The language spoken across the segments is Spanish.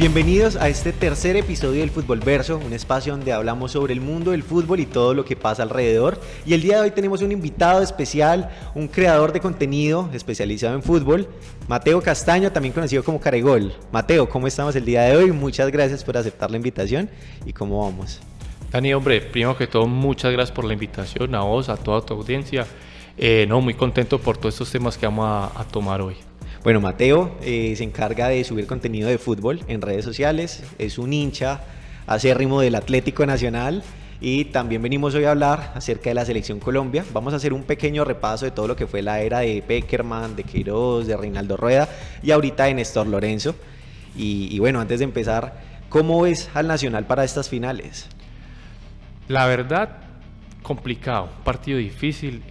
Bienvenidos a este tercer episodio del Fútbol Verso, un espacio donde hablamos sobre el mundo del fútbol y todo lo que pasa alrededor. Y el día de hoy tenemos un invitado especial, un creador de contenido especializado en fútbol, Mateo Castaño, también conocido como Caregol. Mateo, ¿cómo estamos el día de hoy? Muchas gracias por aceptar la invitación. ¿Y cómo vamos? Dani, hombre, primero que todo, muchas gracias por la invitación, a vos, a toda tu audiencia. Muy contento por todos estos temas que vamos a tomar hoy. Bueno, Mateo se encarga de subir contenido de fútbol en redes sociales, es un hincha acérrimo del Atlético Nacional y también venimos hoy a hablar acerca de la Selección Colombia. Vamos a hacer un pequeño repaso de todo lo que fue la era de Pekerman, de Queiroz, de Reinaldo Rueda y ahorita de Néstor Lorenzo. Y bueno, antes de empezar, ¿cómo ves al Nacional para estas finales? La verdad, complicado, un partido difícil.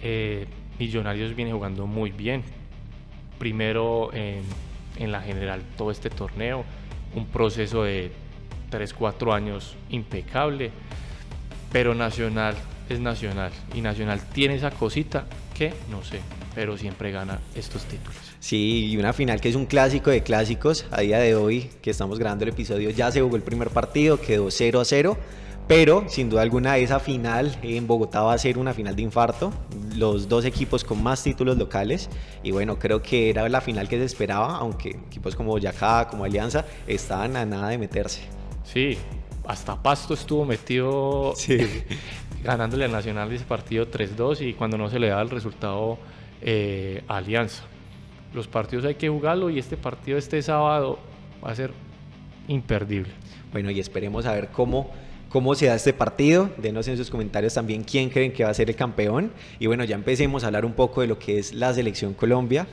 Millonarios viene jugando muy bien. Primero en la general todo este torneo, un proceso de 3-4 años impecable, pero Nacional es Nacional y Nacional tiene esa cosita que no sé, pero siempre gana estos títulos. Sí, y una final que es un clásico de clásicos. A día de hoy que estamos grabando el episodio ya se jugó el primer partido, quedó 0-0. Pero sin duda alguna esa final en Bogotá va a ser una final de infarto, los dos equipos con más títulos locales y bueno, creo que era la final que se esperaba, aunque equipos como Boyacá, como Alianza estaban a nada de meterse. Sí, hasta Pasto estuvo metido ganándole al Nacional ese partido 3-2 y cuando no se le da el resultado a Alianza. Los partidos hay que jugarlo y este partido este sábado va a ser imperdible. Bueno, y esperemos a ver cómo se da este partido. Denos en sus comentarios también quién creen que va a ser el campeón. Y bueno, ya empecemos a hablar un poco de lo que es la Selección Colombia.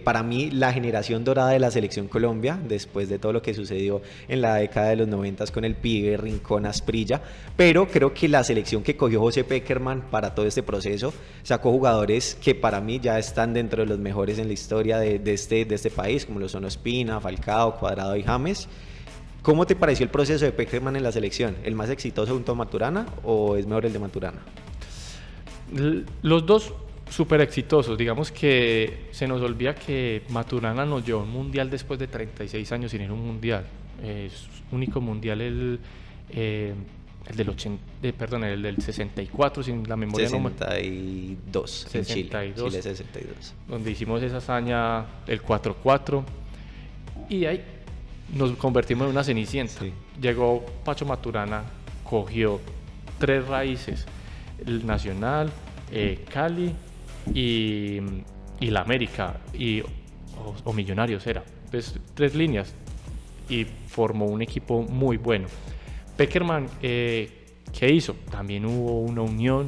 Para mí, la generación dorada de la Selección Colombia, después de todo lo que sucedió en la década de los 90 con el Pibe, Rincón, Asprilla, pero creo que la selección que cogió José Pekerman para todo este proceso sacó jugadores que para mí ya están dentro de los mejores en la historia de este país, como lo son Ospina, Falcao, Cuadrado y James. ¿Cómo te pareció el proceso de Pekerman en la selección? ¿El más exitoso junto a Maturana o es mejor el de Maturana? Los dos súper exitosos. Digamos que se nos olvida que Maturana nos llevó a un mundial después de 36 años sin ir a un mundial. Es único mundial el del 64, sin la memoria. 62 en 62, Chile 62. Donde hicimos esa hazaña, el 4-4. Y ahí nos convertimos en una cenicienta. Sí. Llegó Pacho Maturana, cogió 3 raíces, el Nacional, Cali y la América, o Millonarios era. Entonces, 3 líneas y formó un equipo muy bueno. Pekerman, ¿qué hizo? También hubo una unión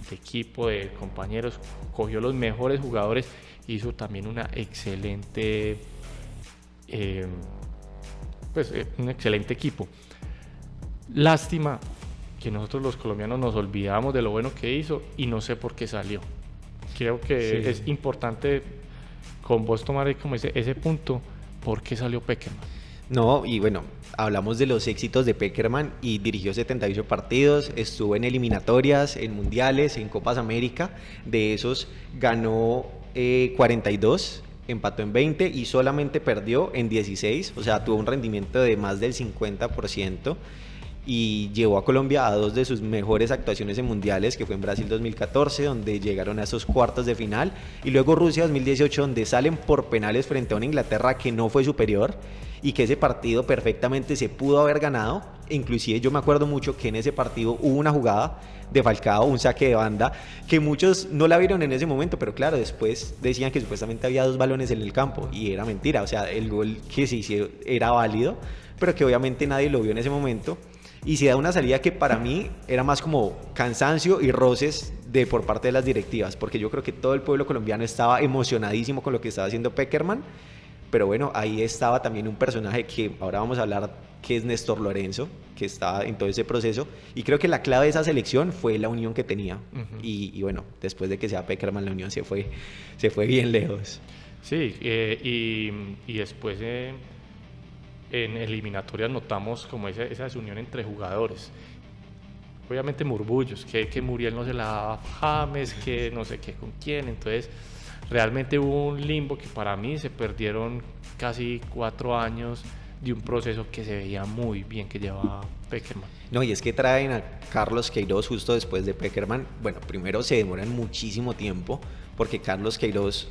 de equipo, de compañeros, cogió los mejores jugadores, hizo también una excelente... un excelente equipo. Lástima que nosotros los colombianos nos olvidamos de lo bueno que hizo y no sé por qué salió. Creo que es importante con vos tomar como ese punto, ¿por qué salió Pekerman? No, y bueno, hablamos de los éxitos de Pekerman y dirigió 78 partidos, estuvo en eliminatorias, en mundiales, en Copas América, de esos ganó 42, empató en 20 y solamente perdió en 16, o sea, tuvo un rendimiento de más del 50% y llevó a Colombia a 2 de sus mejores actuaciones en mundiales, que fue en Brasil 2014, donde llegaron a esos cuartos de final, y luego Rusia 2018, donde salen por penales frente a una Inglaterra que no fue superior y que ese partido perfectamente se pudo haber ganado. Inclusive yo me acuerdo mucho que en ese partido hubo una jugada de Falcao, un saque de banda, que muchos no la vieron en ese momento, pero claro, después decían que supuestamente había 2 balones en el campo y era mentira, o sea, el gol que se hizo era válido, pero que obviamente nadie lo vio en ese momento. Y se da una salida que para mí era más como cansancio y roces por parte de las directivas, porque yo creo que todo el pueblo colombiano estaba emocionadísimo con lo que estaba haciendo Pekerman, pero bueno, ahí estaba también un personaje que ahora vamos a hablar, que es Néstor Lorenzo, que estaba en todo ese proceso, y creo que la clave de esa selección fue la unión que tenía. Uh-huh. Y bueno, después de que sea Pekerman, la unión se fue bien lejos. Sí, y después en eliminatorias notamos como esa desunión entre jugadores. Obviamente murmullos, que Muriel no se la daba a James, que no sé qué con quién. Entonces realmente hubo un limbo que para mí se perdieron casi 4 años de un proceso que se veía muy bien que llevaba Pekerman. No, y es que traen a Carlos Queiroz justo después de Pekerman. Bueno, primero se demoran muchísimo tiempo porque Carlos Queiroz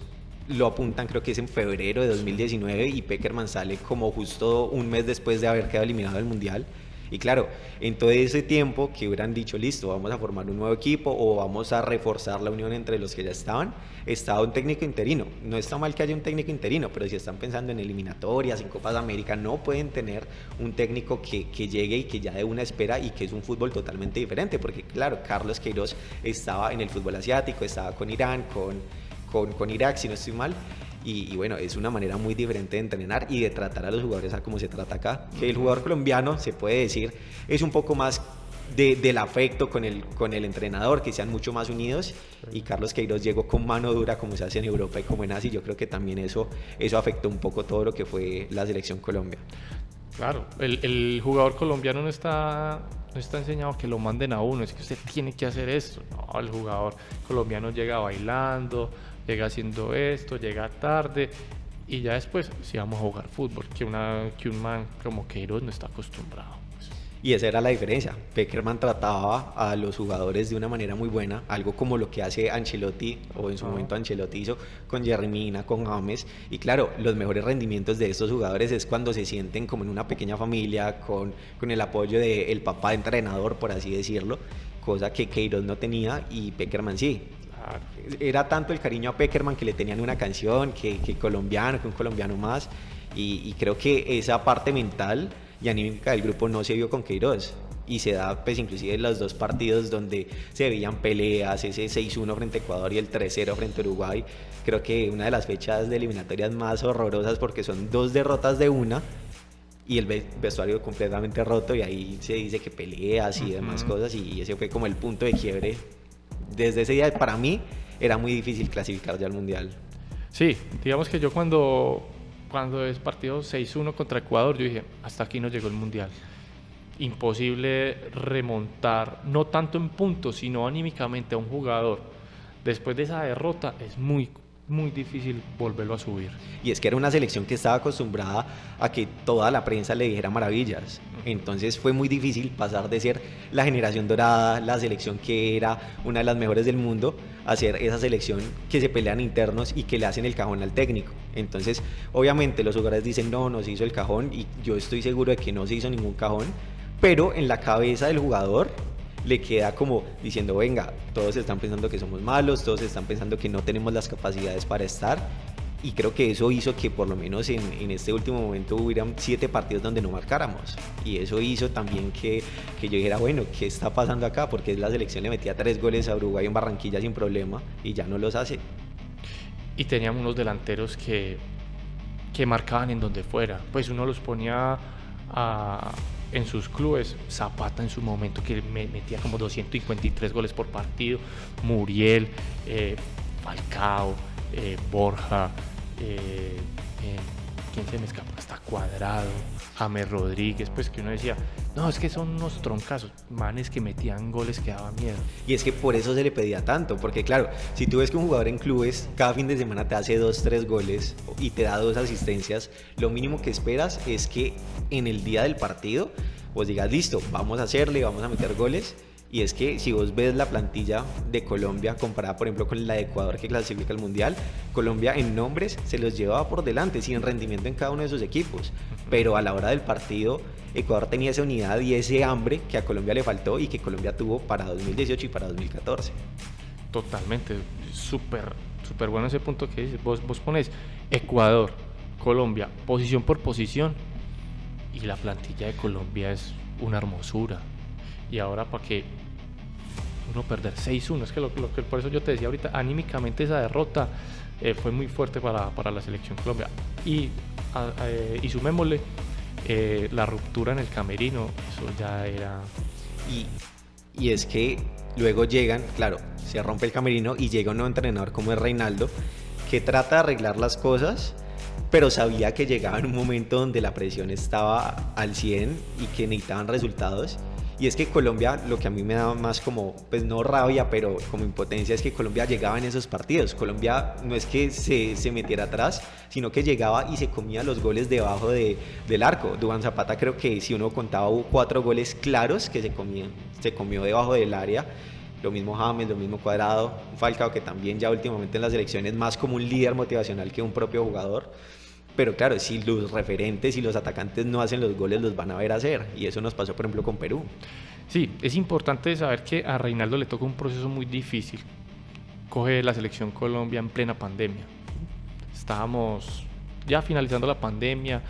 lo apuntan, creo que es en febrero de 2019, y Pekerman sale como justo un mes después de haber quedado eliminado del Mundial. Y claro, en todo ese tiempo que hubieran dicho, listo, vamos a formar un nuevo equipo o vamos a reforzar la unión entre los que ya estaban, estaba un técnico interino. No está mal que haya un técnico interino, pero si están pensando en eliminatorias, en Copas América, no pueden tener un técnico que llegue y que ya de una espera y que es un fútbol totalmente diferente, porque claro, Carlos Queiroz estaba en el fútbol asiático, estaba con Irán, con Irak, si no estoy mal. Y bueno, es una manera muy diferente de entrenar y de tratar a los jugadores a como se trata acá. Que el jugador colombiano, se puede decir, es un poco más del afecto con el entrenador, que sean mucho más unidos. Y Carlos Queiroz llegó con mano dura, como se hace en Europa y como en Asia. Y yo creo que también eso afectó un poco todo lo que fue la selección Colombia. Claro, el jugador colombiano no está enseñado a que lo manden a uno, es que usted tiene que hacer esto. No, el jugador colombiano llega bailando, llega haciendo esto, llega tarde y ya después sí vamos a jugar fútbol, que un man como Queiroz no está acostumbrado. Y esa era la diferencia. Pekerman trataba a los jugadores de una manera muy buena, algo como lo que hace Ancelotti, o en su momento Ancelotti hizo con Yerry Mina, con James. Y claro, los mejores rendimientos de estos jugadores es cuando se sienten como en una pequeña familia, con el apoyo del papá entrenador, por así decirlo, cosa que Queiroz no tenía y Pekerman sí. Era tanto el cariño a Pekerman que le tenían una canción, que un colombiano más, y creo que esa parte mental y anímica del grupo no se vio con Queiroz, y se da pues inclusive en los dos partidos donde se veían peleas, ese 6-1 frente a Ecuador y el 3-0 frente a Uruguay. Creo que una de las fechas de eliminatorias más horrorosas porque son 2 derrotas de una y el vestuario completamente roto, y ahí se dice que peleas y demás cosas, y ese fue como el punto de quiebre. Desde ese día para mí era muy difícil clasificar ya al Mundial. Sí, digamos que yo cuando es partido 6-1 contra Ecuador, yo dije, hasta aquí no llegó el Mundial. Imposible remontar, no tanto en puntos, sino anímicamente a un jugador. Después de esa derrota es muy difícil volverlo a subir. Y es que era una selección que estaba acostumbrada a que toda la prensa le dijera maravillas. Entonces fue muy difícil pasar de ser la generación dorada, la selección que era una de las mejores del mundo, a ser esa selección que se pelean internos y que le hacen el cajón al técnico. Entonces, obviamente los jugadores dicen, no se hizo el cajón, y yo estoy seguro de que no se hizo ningún cajón, pero en la cabeza del jugador le queda como diciendo, venga, todos están pensando que somos malos, todos están pensando que no tenemos las capacidades para estar, y creo que eso hizo que por lo menos en este último momento hubieran 7 partidos donde no marcáramos, y eso hizo también que yo dijera, bueno, ¿qué está pasando acá? Porque la selección le metía 3 goles a Uruguay en Barranquilla sin problema y ya no los hace. Y teníamos unos delanteros que marcaban en donde fuera, pues uno los ponía en sus clubes. Zapata en su momento, que metía como 253 goles por partido, Muriel, Falcao, Borja, ¿quién se me escapa? Hasta Cuadrado, James Rodríguez, pues que uno decía, no, es que son unos troncazos, manes que metían goles que daban miedo. Y es que por eso se le pedía tanto, porque claro, si tú ves que un jugador en clubes cada fin de semana te hace 2-3 goles y te da 2 asistencias, lo mínimo que esperas es que en el día del partido vos digas, listo, vamos a hacerle, vamos a meter goles. Y es que si vos ves la plantilla de Colombia comparada por ejemplo con la de Ecuador, que clasifica al Mundial, Colombia en nombres se los llevaba por delante, sin rendimiento en cada uno de sus equipos, pero a la hora del partido Ecuador tenía esa unidad y ese hambre que a Colombia le faltó y que Colombia tuvo para 2018 y para 2014. Totalmente, súper bueno ese punto que dices. Vos pones Ecuador, Colombia, posición por posición, y la plantilla de Colombia es una hermosura. Y ahora para que uno perder 6-1, es que por eso yo te decía ahorita, anímicamente esa derrota fue muy fuerte para la selección Colombia. Y sumémosle la ruptura en el camerino, eso ya era... Y es que luego llegan, claro, se rompe el camerino y llega un nuevo entrenador como es Reinaldo, que trata de arreglar las cosas, pero sabía que llegaba en un momento donde la presión estaba al 100 y que necesitaban resultados. Y es que Colombia, lo que a mí me da más como, pues no rabia, pero como impotencia, es que Colombia llegaba en esos partidos. Colombia no es que se metiera atrás, sino que llegaba y se comía los goles debajo del arco. Duván Zapata, creo que si uno contaba, hubo 4 goles claros que se comió debajo del área. Lo mismo James, lo mismo Cuadrado, Falcao, que también ya últimamente en las selecciones más como un líder motivacional que un propio jugador. Pero claro, si los referentes y los atacantes no hacen los goles, los van a ver hacer. Y eso nos pasó, por ejemplo, con Perú. Sí, es importante saber que a Reinaldo le toca un proceso muy difícil. Coge la selección Colombia en plena pandemia. Estábamos ya finalizando la pandemia,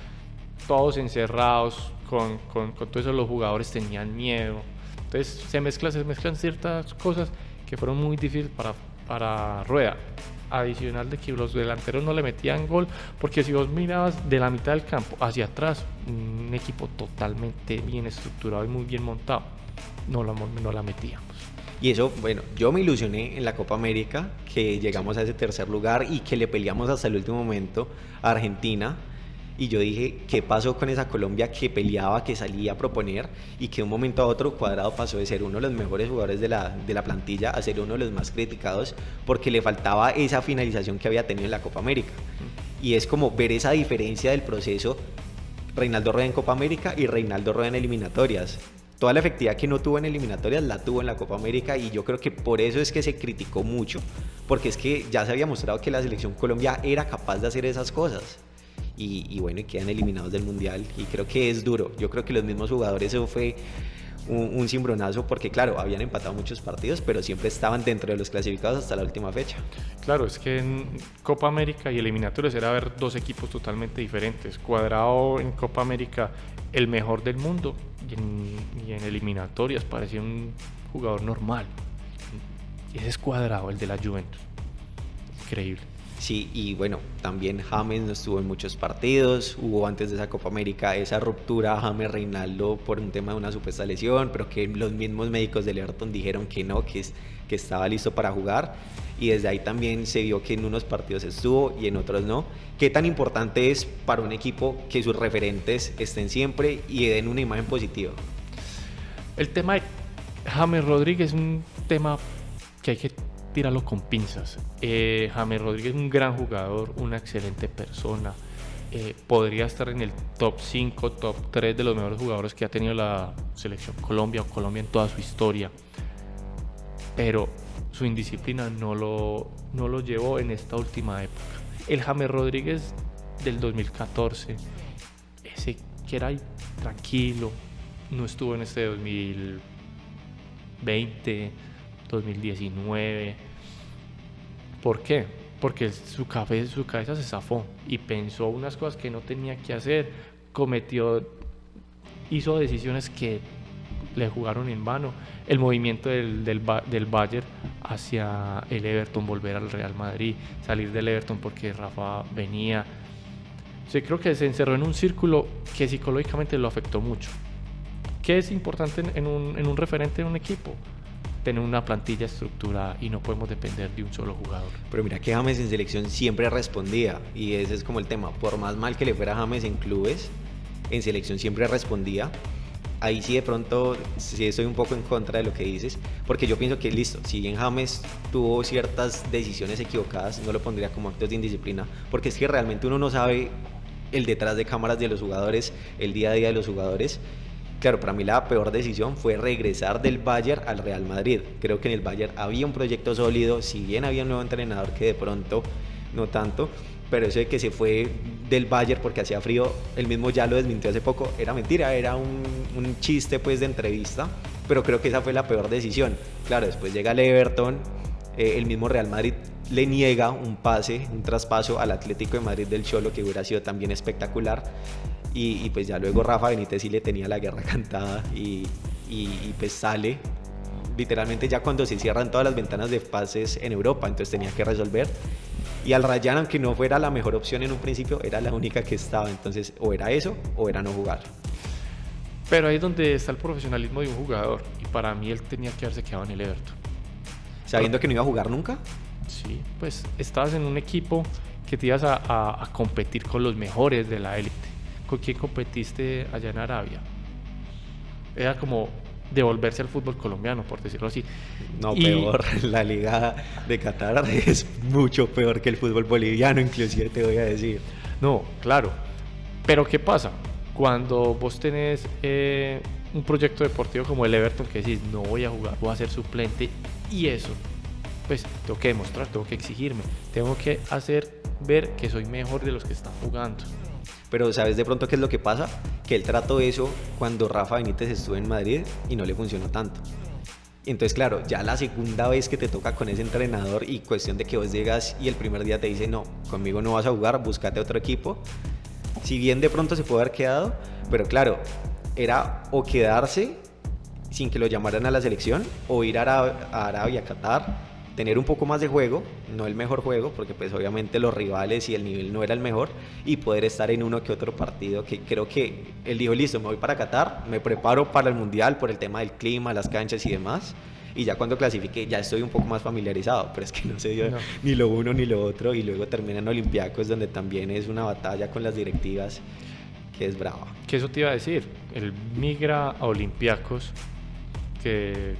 todos encerrados, con todo eso los jugadores tenían miedo. Entonces se mezclan ciertas cosas que fueron muy difíciles para Rueda. Adicional de que los delanteros no le metían gol, porque si vos mirabas de la mitad del campo hacia atrás, un equipo totalmente bien estructurado y muy bien montado, no la metíamos. Y eso, bueno, yo me ilusioné en la Copa América, que llegamos a ese tercer lugar y que le peleamos hasta el último momento a Argentina. Y yo dije, ¿qué pasó con esa Colombia que peleaba, que salía a proponer y que de un momento a otro Cuadrado pasó de ser uno de los mejores jugadores de la plantilla a ser uno de los más criticados porque le faltaba esa finalización que había tenido en la Copa América? Y es como ver esa diferencia del proceso, Reinaldo Rueda en Copa América y Reinaldo Rueda en eliminatorias. Toda la efectividad que no tuvo en eliminatorias la tuvo en la Copa América, y yo creo que por eso es que se criticó mucho, porque es que ya se había mostrado que la selección Colombia era capaz de hacer esas cosas. Y bueno, y quedan eliminados del Mundial, y creo que es duro. Yo creo que los mismos jugadores, eso fue un cimbronazo, porque claro, habían empatado muchos partidos, pero siempre estaban dentro de los clasificados hasta la última fecha. Claro, es que en Copa América y eliminatorias era ver dos equipos totalmente diferentes. Cuadrado en Copa América, el mejor del mundo, y en eliminatorias parecía un jugador normal. Ese es Cuadrado, el de la Juventus. Increíble. Sí, y bueno, también James no estuvo en muchos partidos. Hubo antes de esa Copa América esa ruptura James-Reinaldo por un tema de una supuesta lesión, pero que los mismos médicos del Everton dijeron que no, que estaba listo para jugar. Y desde ahí también se vio que en unos partidos estuvo y en otros no. ¿Qué tan importante es para un equipo que sus referentes estén siempre y den una imagen positiva? El tema de James Rodríguez es un tema que hay que tirarlo con pinzas. James Rodríguez es un gran jugador, una excelente persona. Podría estar en el top 5, top 3 de los mejores jugadores que ha tenido la selección Colombia o Colombia en toda su historia. Pero su indisciplina no lo llevó en esta última época. El James Rodríguez del 2014, ese que era ahí tranquilo, no estuvo en este 2020, 2019. ¿Por qué? Porque su cabeza se zafó y pensó unas cosas que no tenía que hacer, hizo decisiones que le jugaron en vano. El movimiento del Bayern hacia el Everton, volver al Real Madrid, salir del Everton porque Rafa venía. Yo creo que se encerró en un círculo que psicológicamente lo afectó mucho. ¿Qué es importante en un referente de un equipo? Tener una plantilla estructurada, y no podemos depender de un solo jugador. Pero mira que James en selección siempre respondía, y ese es como el tema. Por más mal que le fuera a James en clubes, en selección siempre respondía. Ahí sí de pronto sí estoy un poco en contra de lo que dices, porque yo pienso que listo, si bien James tuvo ciertas decisiones equivocadas, no lo pondría como actos de indisciplina, porque es que realmente uno no sabe el detrás de cámaras de los jugadores, el día a día de los jugadores. Claro, para mí la peor decisión fue regresar del Bayern al Real Madrid. Creo que en el Bayern había un proyecto sólido, si bien había un nuevo entrenador que de pronto no tanto, pero eso de que se fue del Bayern porque hacía frío, él mismo ya lo desmintió hace poco, era mentira, era un chiste pues de entrevista, pero creo que esa fue la peor decisión. Claro, después llega el Everton, el mismo Real Madrid le niega un traspaso al Atlético de Madrid del Cholo, que hubiera sido también espectacular. Y pues ya luego Rafa Benítez sí le tenía la guerra cantada y pues sale literalmente ya cuando se cierran todas las ventanas de pases en Europa, entonces tenía que resolver. Y al Rayan, aunque no fuera la mejor opción en un principio, era la única que estaba, entonces o era eso o era no jugar. Pero ahí es donde está el profesionalismo de un jugador, y para mí él tenía que haberse quedado en el Everton. ¿Sabiendo que no iba a jugar nunca? Sí, pues estabas en un equipo que te ibas a competir con los mejores de la élite. ¿Con quién competiste allá en Arabia? Era como devolverse al fútbol colombiano, por decirlo así. No, peor, la liga de Qatar es mucho peor que el fútbol boliviano, inclusive te voy a decir. No, claro, pero ¿qué pasa? Cuando vos tenés un proyecto deportivo como el Everton, que decís, no voy a jugar, voy a ser suplente, y eso, pues tengo que demostrar, tengo que exigirme, tengo que hacer ver que soy mejor de los que están jugando. Pero ¿sabes de pronto qué es lo que pasa? Que él trató eso cuando Rafa Benítez estuvo en Madrid y no le funcionó tanto. Entonces, claro, ya la segunda vez que te toca con ese entrenador y cuestión de que vos llegas y el primer día te dice, no, conmigo no vas a jugar, búscate otro equipo. Si bien de pronto se puede haber quedado, pero claro, era o quedarse sin que lo llamaran a la selección o ir a Arabia, Qatar, tener un poco más de juego, no el mejor juego, porque pues obviamente los rivales y el nivel no era el mejor, y poder estar en uno que otro partido, que creo que él dijo, listo, me voy para Qatar, me preparo para el Mundial por el tema del clima, las canchas y demás, y ya cuando clasifique ya estoy un poco más familiarizado, pero es que no se dio ni lo uno ni lo otro, y luego termina en Olympiacos, donde también es una batalla con las directivas, que es brava. Que eso te iba a decir, él migra a Olympiacos, que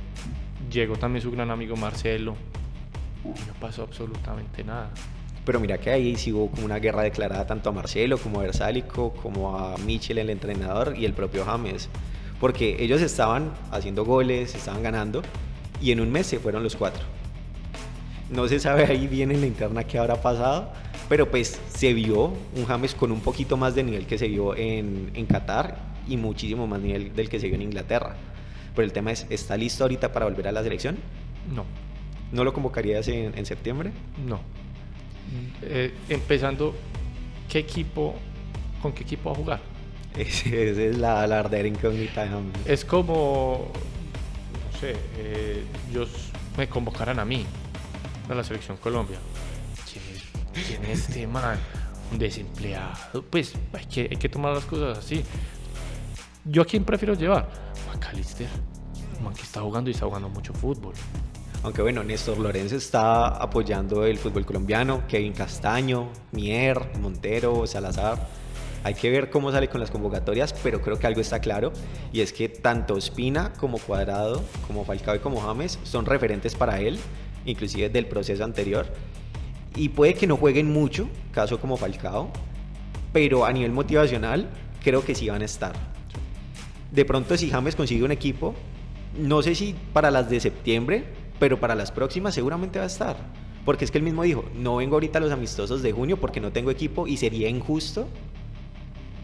llegó también su gran amigo Marcelo, y no pasó absolutamente nada. Pero mira que ahí sí hubo como una guerra declarada tanto a Marcelo como a Versálico, como a Michel, el entrenador, y el propio James. Porque ellos estaban haciendo goles, estaban ganando, y en un mes se fueron los 4. No se sabe ahí bien en la interna qué habrá pasado, pero pues se vio un James con un poquito más de nivel que se vio en Qatar y muchísimo más nivel del que se vio en Inglaterra. Pero el tema es, ¿está listo ahorita para volver a la selección? No. ¿No lo convocarías en septiembre? No. Empezando, ¿con qué equipo va a jugar? Esa es la verdadera incógnita de James. Es como, no sé, me convocaran a mí, a la Selección Colombia. ¿Quién es este man? Un desempleado. Pues hay que tomar las cosas así. ¿Yo a quién prefiero llevar? McAllister. Un man que está jugando y está jugando mucho fútbol. Aunque bueno, Néstor Lorenzo está apoyando el fútbol colombiano, Kevin Castaño, Mier, Montero, Salazar. Hay que ver cómo sale con las convocatorias, pero creo que algo está claro, y es que tanto Ospina como Cuadrado, como Falcao y como James son referentes para él, inclusive del proceso anterior, y puede que no jueguen mucho, caso como Falcao, pero a nivel motivacional creo que sí van a estar. De pronto si James consigue un equipo, no sé si para las de septiembre, pero para las próximas seguramente va a estar, porque es que él mismo dijo, no vengo ahorita a los amistosos de junio porque no tengo equipo y sería injusto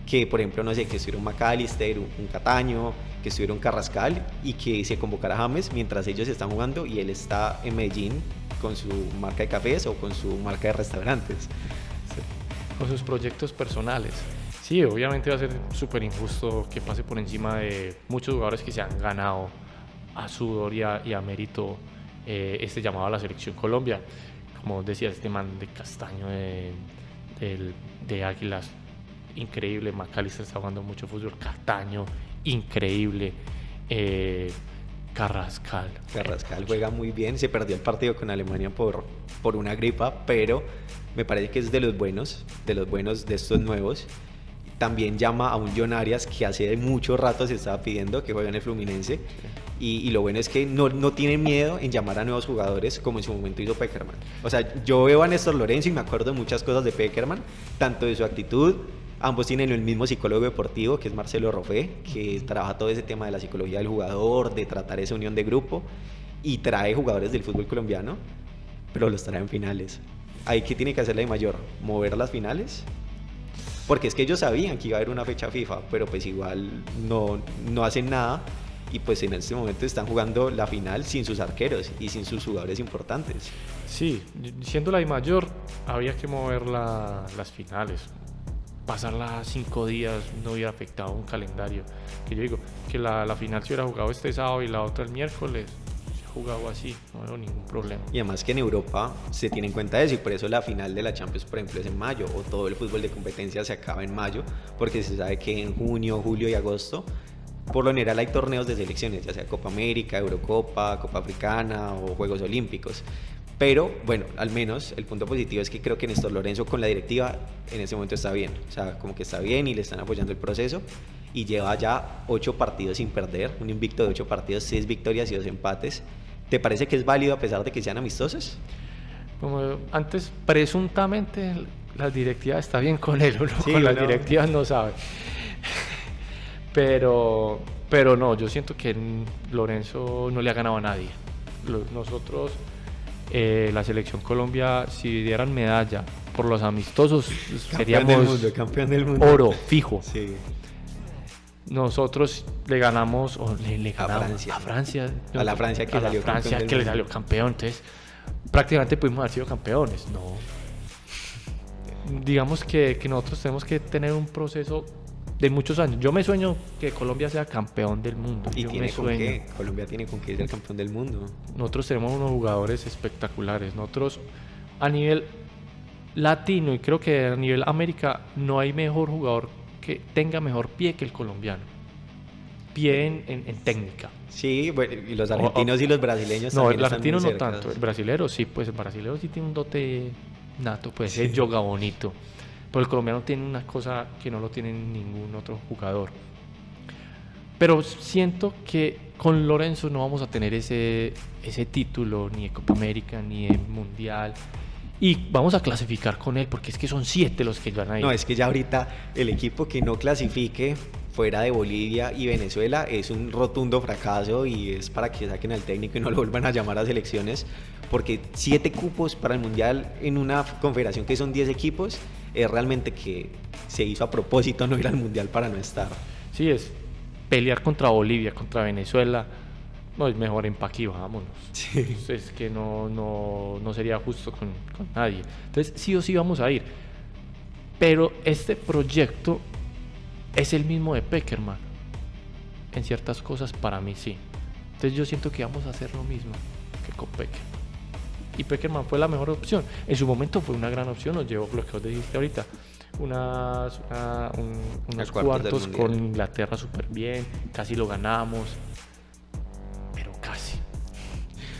que, por ejemplo, no sé, que estuviera un McAllister, un Cataño, que estuviera un Carrascal y que se convocara a James mientras ellos están jugando y él está en Medellín con su marca de cafés o con su marca de restaurantes. Sí. Con sus proyectos personales. Sí, obviamente va a ser súper injusto que pase por encima de muchos jugadores que se han ganado a sudor y a mérito este llamado a la Selección Colombia. Como decía este man de Castaño de Águilas, increíble. McAllister está jugando mucho fútbol. Castaño, increíble. Carrascal juega muy bien, se perdió el partido con Alemania por una gripa, pero me parece que es de los buenos de estos nuevos. También llama a un John Arias que hace mucho rato se estaba pidiendo que juegue en el Fluminense, y lo bueno es que no tiene miedo en llamar a nuevos jugadores como en su momento hizo Pekerman. O sea, yo veo a Néstor Lorenzo y me acuerdo de muchas cosas de Pekerman, tanto de su actitud. Ambos tienen el mismo psicólogo deportivo, que es Marcelo Roffé, que trabaja todo ese tema de la psicología del jugador, de tratar esa unión de grupo, y trae jugadores del fútbol colombiano, pero los trae en finales. Ahí, ¿qué tiene que hacer la DIMAYOR? ¿Mover las finales? Porque es que ellos sabían que iba a haber una fecha FIFA, pero pues igual no hacen nada, y pues en este momento están jugando la final sin sus arqueros y sin sus jugadores importantes. Sí, siendo la DIMAYOR, había que mover las finales. Pasarla 5 días no hubiera afectado un calendario. Que yo digo, que la final se hubiera jugado este sábado y la otra el miércoles, se ha jugado así, no veo ningún problema. Y además que en Europa se tiene en cuenta eso, y por eso la final de la Champions, por ejemplo, es en mayo, o todo el fútbol de competencia se acaba en mayo, porque se sabe que en junio, julio y agosto, por lo general hay torneos de selecciones, ya sea Copa América, Eurocopa, Copa Africana o Juegos Olímpicos. Pero bueno, al menos el punto positivo es que creo que Néstor Lorenzo con la directiva en ese momento está bien, o sea, como que está bien y le están apoyando el proceso, y lleva ya 8 partidos sin perder, un invicto de 8 partidos, 6 victorias y 2 empates. ¿Te parece que es válido a pesar de que sean amistosos? Como antes, presuntamente la directiva está bien con él, ¿no? Sí, con las bueno. directivas no sabe. Pero no, yo siento que Lorenzo no le ha ganado a nadie. Nosotros, la selección Colombia, si dieran medalla por los amistosos, seríamos Campeón del mundo. oro, fijo. Sí. Nosotros le ganamos, o le ganamos Francia. a Francia. A la Francia que a la salió Francia campeón del que le mundo. salió campeón. Entonces, prácticamente pudimos haber sido campeones. No. Digamos que nosotros tenemos que tener un proceso de muchos años. Yo me sueño que Colombia sea campeón del mundo. Y Yo tiene me con sueño. qué. Colombia tiene con qué ser campeón del mundo. Nosotros tenemos unos jugadores espectaculares. Nosotros a nivel latino y creo que a nivel América no hay mejor jugador que tenga mejor pie que el colombiano. Pie en técnica. Sí, bueno, y los argentinos y los brasileños No, también el están argentino muy no cerca. tanto. El brasilero sí, pues el brasilero sí tiene un dote nato, pues el yoga bonito. Pero el colombiano tiene una cosa que no lo tiene ningún otro jugador. Pero siento que con Lorenzo no vamos a tener ese título ni de Copa América ni de Mundial. Y vamos a clasificar con él porque es que son 7 los que van a ir. No, es que ya ahorita el equipo que no clasifique fuera de Bolivia y Venezuela es un rotundo fracaso y es para que saquen al técnico y no lo vuelvan a llamar a selecciones, porque 7 cupos para el Mundial en una confederación que son 10 equipos es realmente que se hizo a propósito no ir al Mundial para no estar. Sí, es pelear contra Bolivia, contra Venezuela. No, es mejor en Paqui, vámonos. Sí. Es que no sería justo con nadie. Entonces, sí o sí vamos a ir. Pero este proyecto es el mismo de Pekerman. En ciertas cosas, para mí sí. Entonces, yo siento que vamos a hacer lo mismo que con Pekerman. Y Pekerman fue la mejor opción. En su momento fue una gran opción. Nos llevó lo que os dijiste ahorita. Unos cuartos con Inglaterra súper bien. Casi lo ganamos.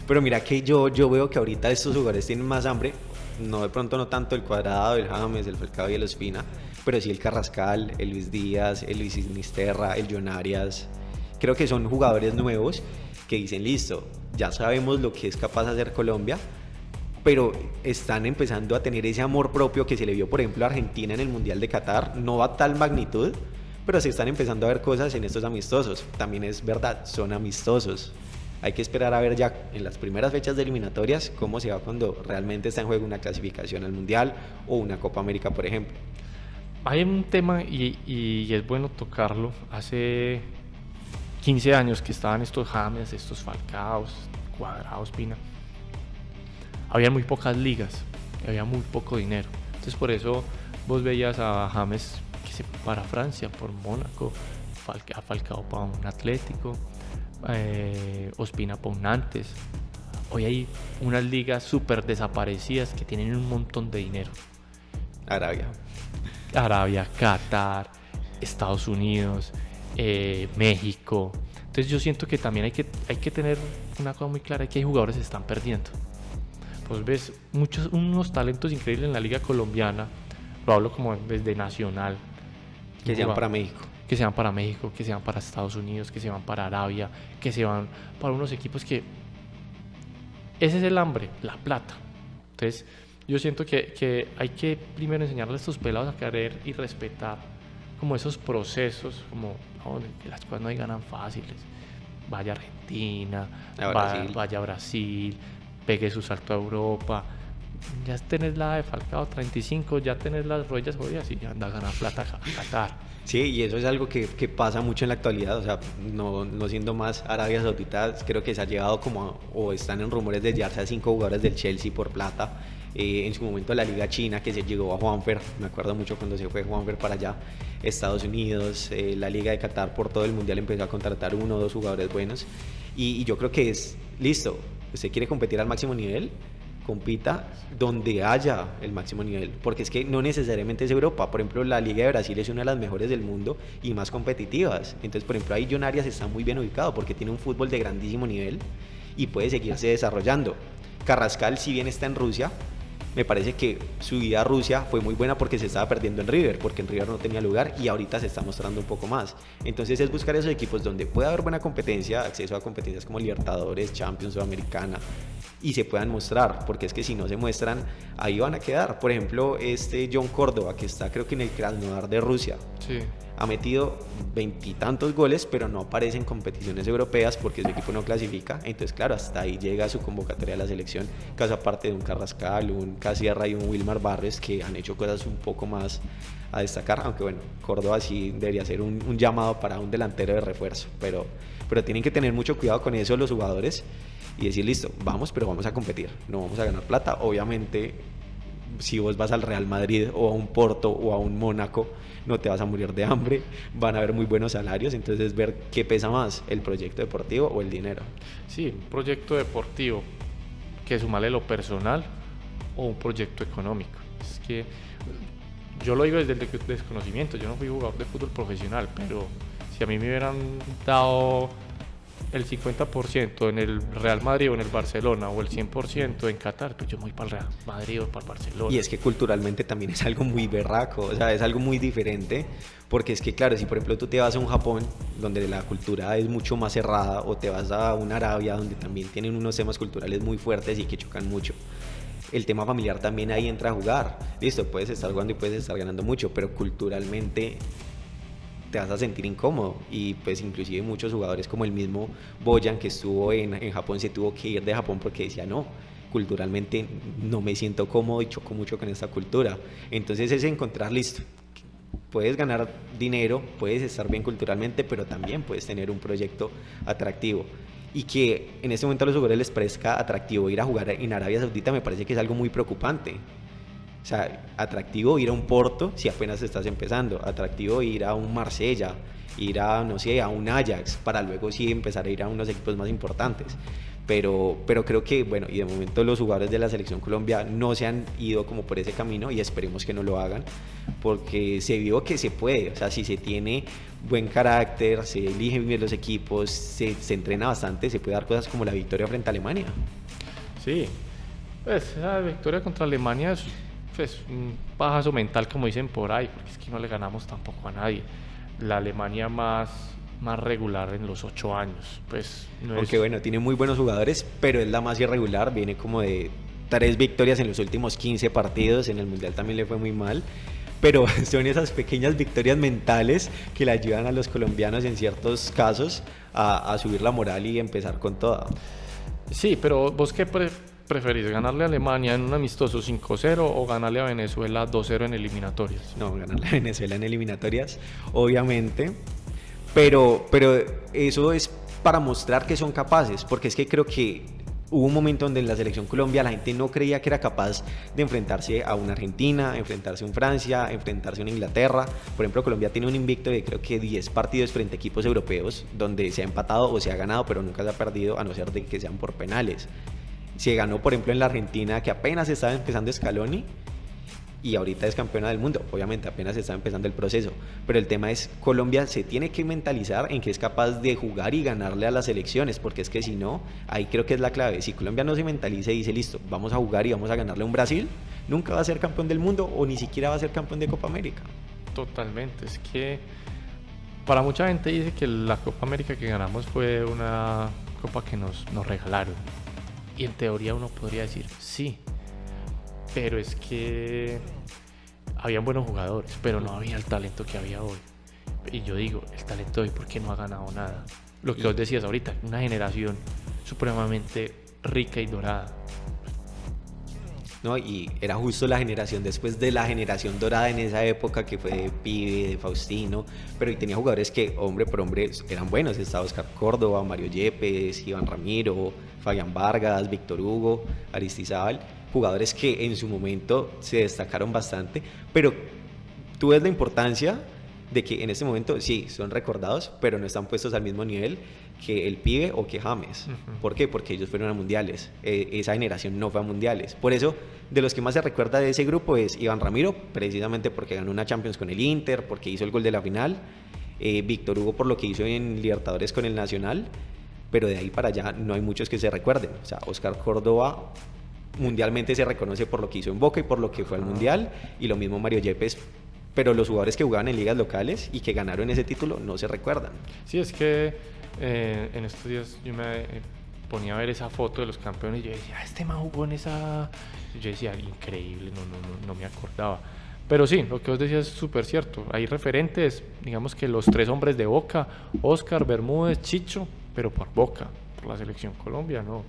Pero mira que yo veo que ahorita estos jugadores tienen más hambre, no de pronto no tanto el Cuadrado, el James, el Falcao y el Ospina, pero sí el Carrascal, el Luis Díaz, el Luis Sinisterra, el John Arias. Creo que son jugadores nuevos que dicen, listo, ya sabemos lo que es capaz de hacer Colombia, pero están empezando a tener ese amor propio que se le vio, por ejemplo, a Argentina en el Mundial de Qatar, no a tal magnitud, pero se están empezando a ver cosas en estos amistosos. También es verdad, son amistosos. Hay que esperar a ver ya en las primeras fechas de eliminatorias cómo se va cuando realmente está en juego una clasificación al Mundial o una Copa América, por ejemplo. Hay un tema y es bueno tocarlo. Hace 15 años que estaban estos James, estos Falcaos, Cuadrados, Pina. Había muy pocas ligas, había muy poco dinero. Entonces por eso vos veías a James que se fue para Francia por Mónaco, a Falcao para un Atlético. Ospina para un Nantes. Hoy hay unas ligas súper desaparecidas que tienen un montón de dinero. Arabia, Qatar, Estados Unidos, México. Entonces yo siento que también hay que tener una cosa muy clara, que hay jugadores que se están perdiendo. Pues ves unos talentos increíbles en la liga colombiana. Lo hablo como desde Nacional. Que sean para México. Que se van para México, que se van para Estados Unidos, que se van para Arabia, que se van para unos equipos que... Ese es el hambre, la plata. Entonces, yo siento que hay que primero enseñarle a estos pelados a querer y respetar como esos procesos, como no, que las cosas no hay ganan fáciles. Vaya a Argentina, vaya a Brasil, pegue su salto a Europa. Ya tenés la de Falcao 35, ya tenés las rodillas jodidas y ya anda a ganar plata a Qatar. Sí, y eso es algo que pasa mucho en la actualidad, o sea, no siendo más Arabia Saudita, creo que se ha llegado como, o están en rumores de llevarse a 5 jugadores del Chelsea por plata. En su momento la Liga China, que se llegó a Juanfer, me acuerdo mucho cuando se fue Juanfer para allá, Estados Unidos, la Liga de Qatar por todo el Mundial empezó a contratar 1 o 2 jugadores buenos, y yo creo que es, listo, usted quiere competir al máximo nivel, compita donde haya el máximo nivel, porque es que no necesariamente es Europa. Por ejemplo, la Liga de Brasil es una de las mejores del mundo y más competitivas. Entonces, por ejemplo, ahí John Arias está muy bien ubicado porque tiene un fútbol de grandísimo nivel y puede seguirse desarrollando. Carrascal, si bien está en Rusia, me parece que su ida a Rusia fue muy buena porque se estaba perdiendo en River, porque en River no tenía lugar y ahorita se está mostrando un poco más. Entonces es buscar esos equipos donde pueda haber buena competencia, acceso a competencias como Libertadores, Champions, Sudamericana, y se puedan mostrar, porque es que si no se muestran, ahí van a quedar. Por ejemplo, este John Córdoba, que está creo que en el Krasnodar de Rusia. Sí. Ha metido 20 y tantos goles, pero no aparece en competiciones europeas porque su equipo no clasifica. Entonces, claro, hasta ahí llega su convocatoria a la selección. Caso aparte de un Carrascal, un Casierra y un Wilmar Barres, que han hecho cosas un poco más a destacar. Aunque bueno, Córdoba sí debería ser un llamado para un delantero de refuerzo. Pero tienen que tener mucho cuidado con eso los jugadores y decir, listo, vamos, pero vamos a competir. No vamos a ganar plata. Obviamente, si vos vas al Real Madrid o a un Porto o a un Mónaco, no te vas a morir de hambre, van a haber muy buenos salarios, entonces ver qué pesa más, el proyecto deportivo o el dinero. Sí, un proyecto deportivo que sumarle lo personal o un proyecto económico. Es que yo lo digo desde el desconocimiento, yo no fui jugador de fútbol profesional, pero si a mí me hubieran dado el 50% en el Real Madrid o en el Barcelona o el 100% en Qatar, pues yo me voy para el Real Madrid o para el Barcelona. Y es que culturalmente también es algo muy berraco, o sea, es algo muy diferente, porque es que claro, si por ejemplo tú te vas a un Japón donde la cultura es mucho más cerrada, o te vas a una Arabia donde también tienen unos temas culturales muy fuertes y que chocan mucho, el tema familiar también ahí entra a jugar. Listo, puedes estar jugando y puedes estar ganando mucho, pero culturalmente te vas a sentir incómodo, y pues inclusive muchos jugadores como el mismo Boyan, que estuvo en Japón, se tuvo que ir de Japón porque decía no, culturalmente no me siento cómodo y choco mucho con esta cultura. Entonces es encontrar, listo, puedes ganar dinero, puedes estar bien culturalmente, pero también puedes tener un proyecto atractivo, y que en este momento a los jugadores les parezca atractivo ir a jugar en Arabia Saudita me parece que es algo muy preocupante. O sea, atractivo ir a un Porto si apenas estás empezando, atractivo ir a un Marsella, ir a, no sé, a un Ajax, para luego sí empezar a ir a unos equipos más importantes. Pero creo que, bueno, y de momento los jugadores de la Selección Colombia no se han ido como por ese camino, y esperemos que no lo hagan, porque se vio que se puede. O sea, si se tiene buen carácter, se eligen bien los equipos, se entrena bastante, se puede dar cosas como la victoria frente a Alemania. Sí, pues la victoria contra Alemania es pues un pajazo mental, como dicen por ahí, porque es que no le ganamos tampoco a nadie. La Alemania más regular en los 8 años, pues no. Aunque bueno, tiene muy buenos jugadores, pero es la más irregular, viene como de 3 victorias en los últimos 15 partidos, en el Mundial también le fue muy mal, pero son esas pequeñas victorias mentales que le ayudan a los colombianos en ciertos casos a subir la moral y empezar con toda. Sí, pero vos qué preferís, ganarle a Alemania en un amistoso 5-0 o ganarle a Venezuela 2-0 en eliminatorias? No, ganarle a Venezuela en eliminatorias, obviamente, pero eso es para mostrar que son capaces, porque es que creo que hubo un momento donde en la Selección Colombia la gente no creía que era capaz de enfrentarse a una Argentina, enfrentarse a un Francia, enfrentarse a una Inglaterra. Por ejemplo, Colombia tiene un invicto de creo que 10 partidos frente a equipos europeos, donde se ha empatado o se ha ganado, pero nunca se ha perdido, a no ser de que sean por penales. Se ganó, por ejemplo, en la Argentina, que apenas estaba empezando Scaloni, y ahorita es campeona del mundo. Obviamente apenas está empezando el proceso, pero el tema es, Colombia se tiene que mentalizar en que es capaz de jugar y ganarle a las selecciones, porque es que si no, ahí creo que es la clave. Si Colombia no se mentaliza y dice listo, vamos a jugar y vamos a ganarle a un Brasil, nunca va a ser campeón del mundo, o ni siquiera va a ser campeón de Copa América. Totalmente, es que para mucha gente dice que la Copa América que ganamos fue una copa que nos regalaron, y en teoría uno podría decir sí, pero es que habían buenos jugadores, pero no había el talento que había hoy. Y yo digo, el talento de hoy, ¿por qué no ha ganado nada? Lo que vos decías ahorita, una generación supremamente rica y dorada. ¿No? Y era justo la generación después de la generación dorada en esa época, que fue de Pibe, de Faustino, pero y tenía jugadores que hombre por hombre eran buenos. Estaba Oscar Córdoba, Mario Yepes, Iván Ramiro, Fabián Vargas, Víctor Hugo, Aristizábal, jugadores que en su momento se destacaron bastante, pero tú ves la importancia de que en este momento sí, son recordados, pero no están puestos al mismo nivel que el Pibe o que James. ¿Por qué? Porque ellos fueron a mundiales. Esa generación no fue a mundiales. Por eso, de los que más se recuerda de ese grupo es Iván Ramiro, precisamente porque ganó una Champions con el Inter, porque hizo el gol de la final. Víctor Hugo por lo que hizo en Libertadores con el Nacional, pero de ahí para allá no hay muchos que se recuerden. O sea, Oscar Córdoba mundialmente se reconoce por lo que hizo en Boca y por lo que fue al Mundial, y lo mismo Mario Yepes, pero los jugadores que jugaban en ligas locales y que ganaron ese título no se recuerdan. Sí, es que en estos días yo me ponía a ver esa foto de los campeones y yo decía, este man jugó en esa... Yo decía, increíble, no me acordaba. Pero sí, lo que vos decías es súper cierto. Hay referentes, digamos que los 3 hombres de Boca, Oscar, Bermúdez, Chicho, pero por Boca, por la selección Colombia, no.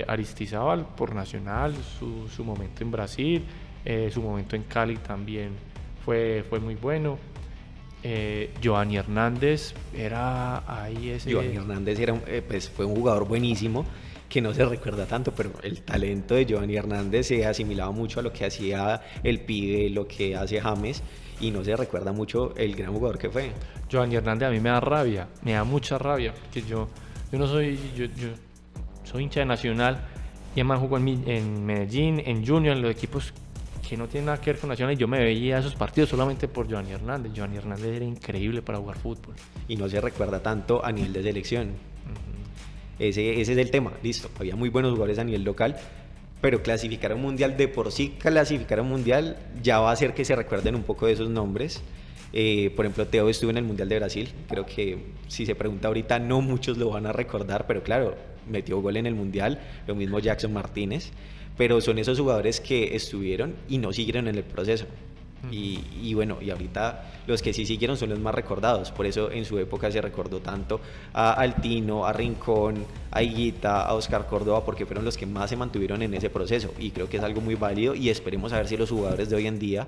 Aristizábal por Nacional, su momento en Brasil, su momento en Cali también fue muy bueno. Giovanni Hernández era ahí ese... Giovanni Hernández era pues fue un jugador buenísimo, que no se recuerda tanto, pero el talento de Giovanni Hernández se asimilaba mucho a lo que hacía el pibe, lo que hace James, y no se recuerda mucho el gran jugador que fue. Giovanni Hernández a mí me da rabia, me da mucha rabia, porque yo no soy, yo soy hincha de Nacional, y además jugó en Medellín, en Junior, en los equipos que no tienen nada que ver con Nacional, y yo me veía esos partidos solamente por Giovanni Hernández. Giovanni Hernández era increíble para jugar fútbol. Y no se recuerda tanto a nivel de selección. Ese es el tema, listo. Había muy buenos jugadores a nivel local, pero clasificar a un mundial, de por sí clasificar a un mundial, ya va a hacer que se recuerden un poco de esos nombres. Por ejemplo, Teo estuvo en el Mundial de Brasil. Creo que si se pregunta ahorita, no muchos lo van a recordar, pero claro, metió gol en el Mundial. Lo mismo Jackson Martínez. Pero son esos jugadores que estuvieron y no siguieron en el proceso. Y bueno, y ahorita los que sí siguieron son los más recordados. Por eso en su época se recordó tanto a Altino, a Rincón, a Higuita, a Oscar Córdoba, porque fueron los que más se mantuvieron en ese proceso. Y creo que es algo muy válido, y esperemos a ver si los jugadores de hoy en día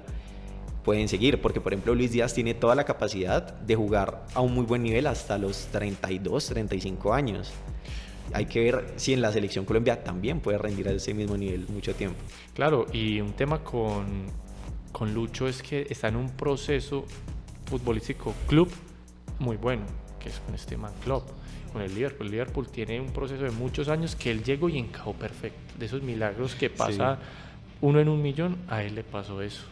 pueden seguir, porque por ejemplo Luis Díaz tiene toda la capacidad de jugar a un muy buen nivel hasta los 32, 35 años. Hay que ver si en la selección Colombia también puede rendir a ese mismo nivel mucho tiempo. Claro, y un tema con Lucho es que está en un proceso futbolístico club muy bueno, que es con este man Klopp, con el Liverpool. El Liverpool tiene un proceso de muchos años que él llegó y encajó perfecto. De esos milagros que pasa uno en un millón, a él le pasó eso.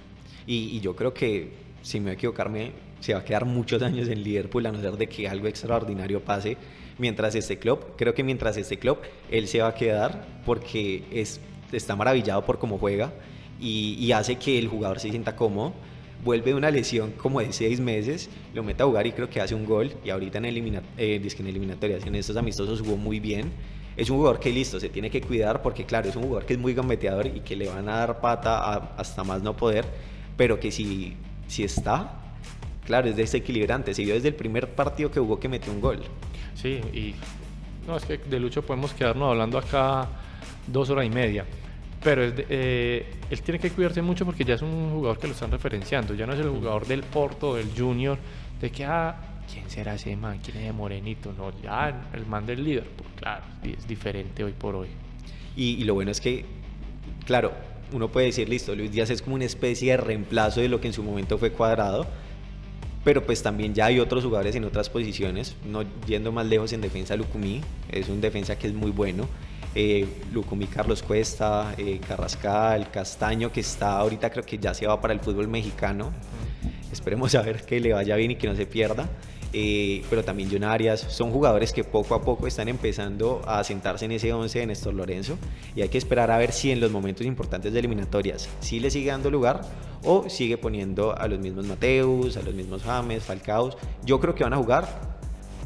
Y yo creo que, sin me equivocarme, se va a quedar muchos años en Liverpool, a no ser de que algo extraordinario pase mientras esté Klopp. Creo que mientras esté Klopp, él se va a quedar porque está maravillado por cómo juega y hace que el jugador se sienta cómodo. Vuelve de una lesión como de 6 meses, lo mete a jugar y creo que hace un gol. Y ahorita en eliminatorias, en estos amistosos jugó muy bien. Es un jugador que listo, se tiene que cuidar porque claro, es un jugador que es muy gambeteador y que le van a dar pata hasta más no poder, pero que si está, claro, es desequilibrante. Se vio desde el primer partido que jugó que metió un gol. Sí, y no, es que de Lucho podemos quedarnos hablando acá 2 horas y media. Pero él tiene que cuidarse mucho porque ya es un jugador que lo están referenciando. Ya no es el jugador del Porto, del Junior, de que, ¿quién será ese man? ¿Quién es de morenito? No, ya el man del Liverpool, claro, es diferente hoy por hoy. Y lo bueno es que, claro, uno puede decir, listo, Luis Díaz es como una especie de reemplazo de lo que en su momento fue Cuadrado, pero pues también ya hay otros jugadores en otras posiciones. No yendo más lejos, en defensa, Lucumí es un defensa que es muy bueno. Lucumí, Carlos Cuesta, Carrascal, Castaño, que está ahorita, creo que ya se va para el fútbol mexicano. Esperemos a ver que le vaya bien y que no se pierda. Pero también John Arias, son jugadores que poco a poco están empezando a sentarse en ese 11 de Néstor Lorenzo, y hay que esperar a ver si en los momentos importantes de eliminatorias sí le sigue dando lugar o sigue poniendo a los mismos Mateus, a los mismos James, Falcaos. Yo creo que van a jugar,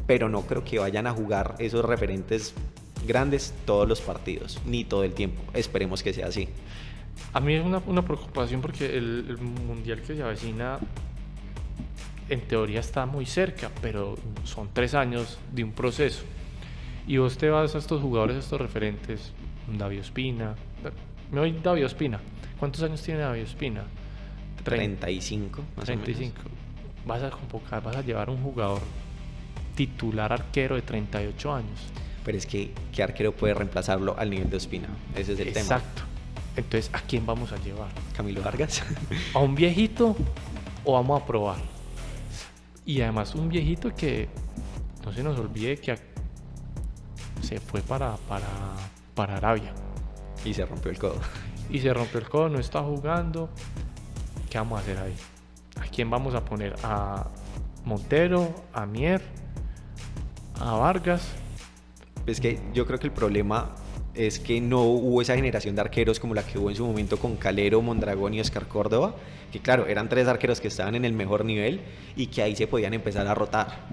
pero no creo que vayan a jugar esos referentes grandes todos los partidos, ni todo el tiempo. Esperemos que sea así. A mí es una preocupación porque el mundial que se avecina en teoría está muy cerca, pero son 3 años de un proceso. Y vos te vas a estos jugadores, a estos referentes, David Ospina. Me voy David Ospina. ¿Cuántos años tiene David Ospina? 35, más 35. o menos. Vas a convocar, vas a llevar un jugador titular arquero de 38 años. Pero es que, ¿qué arquero puede reemplazarlo al nivel de Ospina? Ese es el tema. Exacto. Entonces, ¿a quién vamos a llevar? ¿Camilo Vargas? ¿A un viejito o vamos a probar? Y además un viejito que no se nos olvide que se fue para Arabia. Y se rompió el codo. Y se rompió el codo, no está jugando. ¿Qué vamos a hacer ahí? ¿A quién vamos a poner? ¿A Montero? ¿A Mier? ¿A Vargas? Es que yo creo que el problema es que no hubo esa generación de arqueros como la que hubo en su momento con Calero, Mondragón y Oscar Córdoba, que claro, eran 3 arqueros que estaban en el mejor nivel y que ahí se podían empezar a rotar.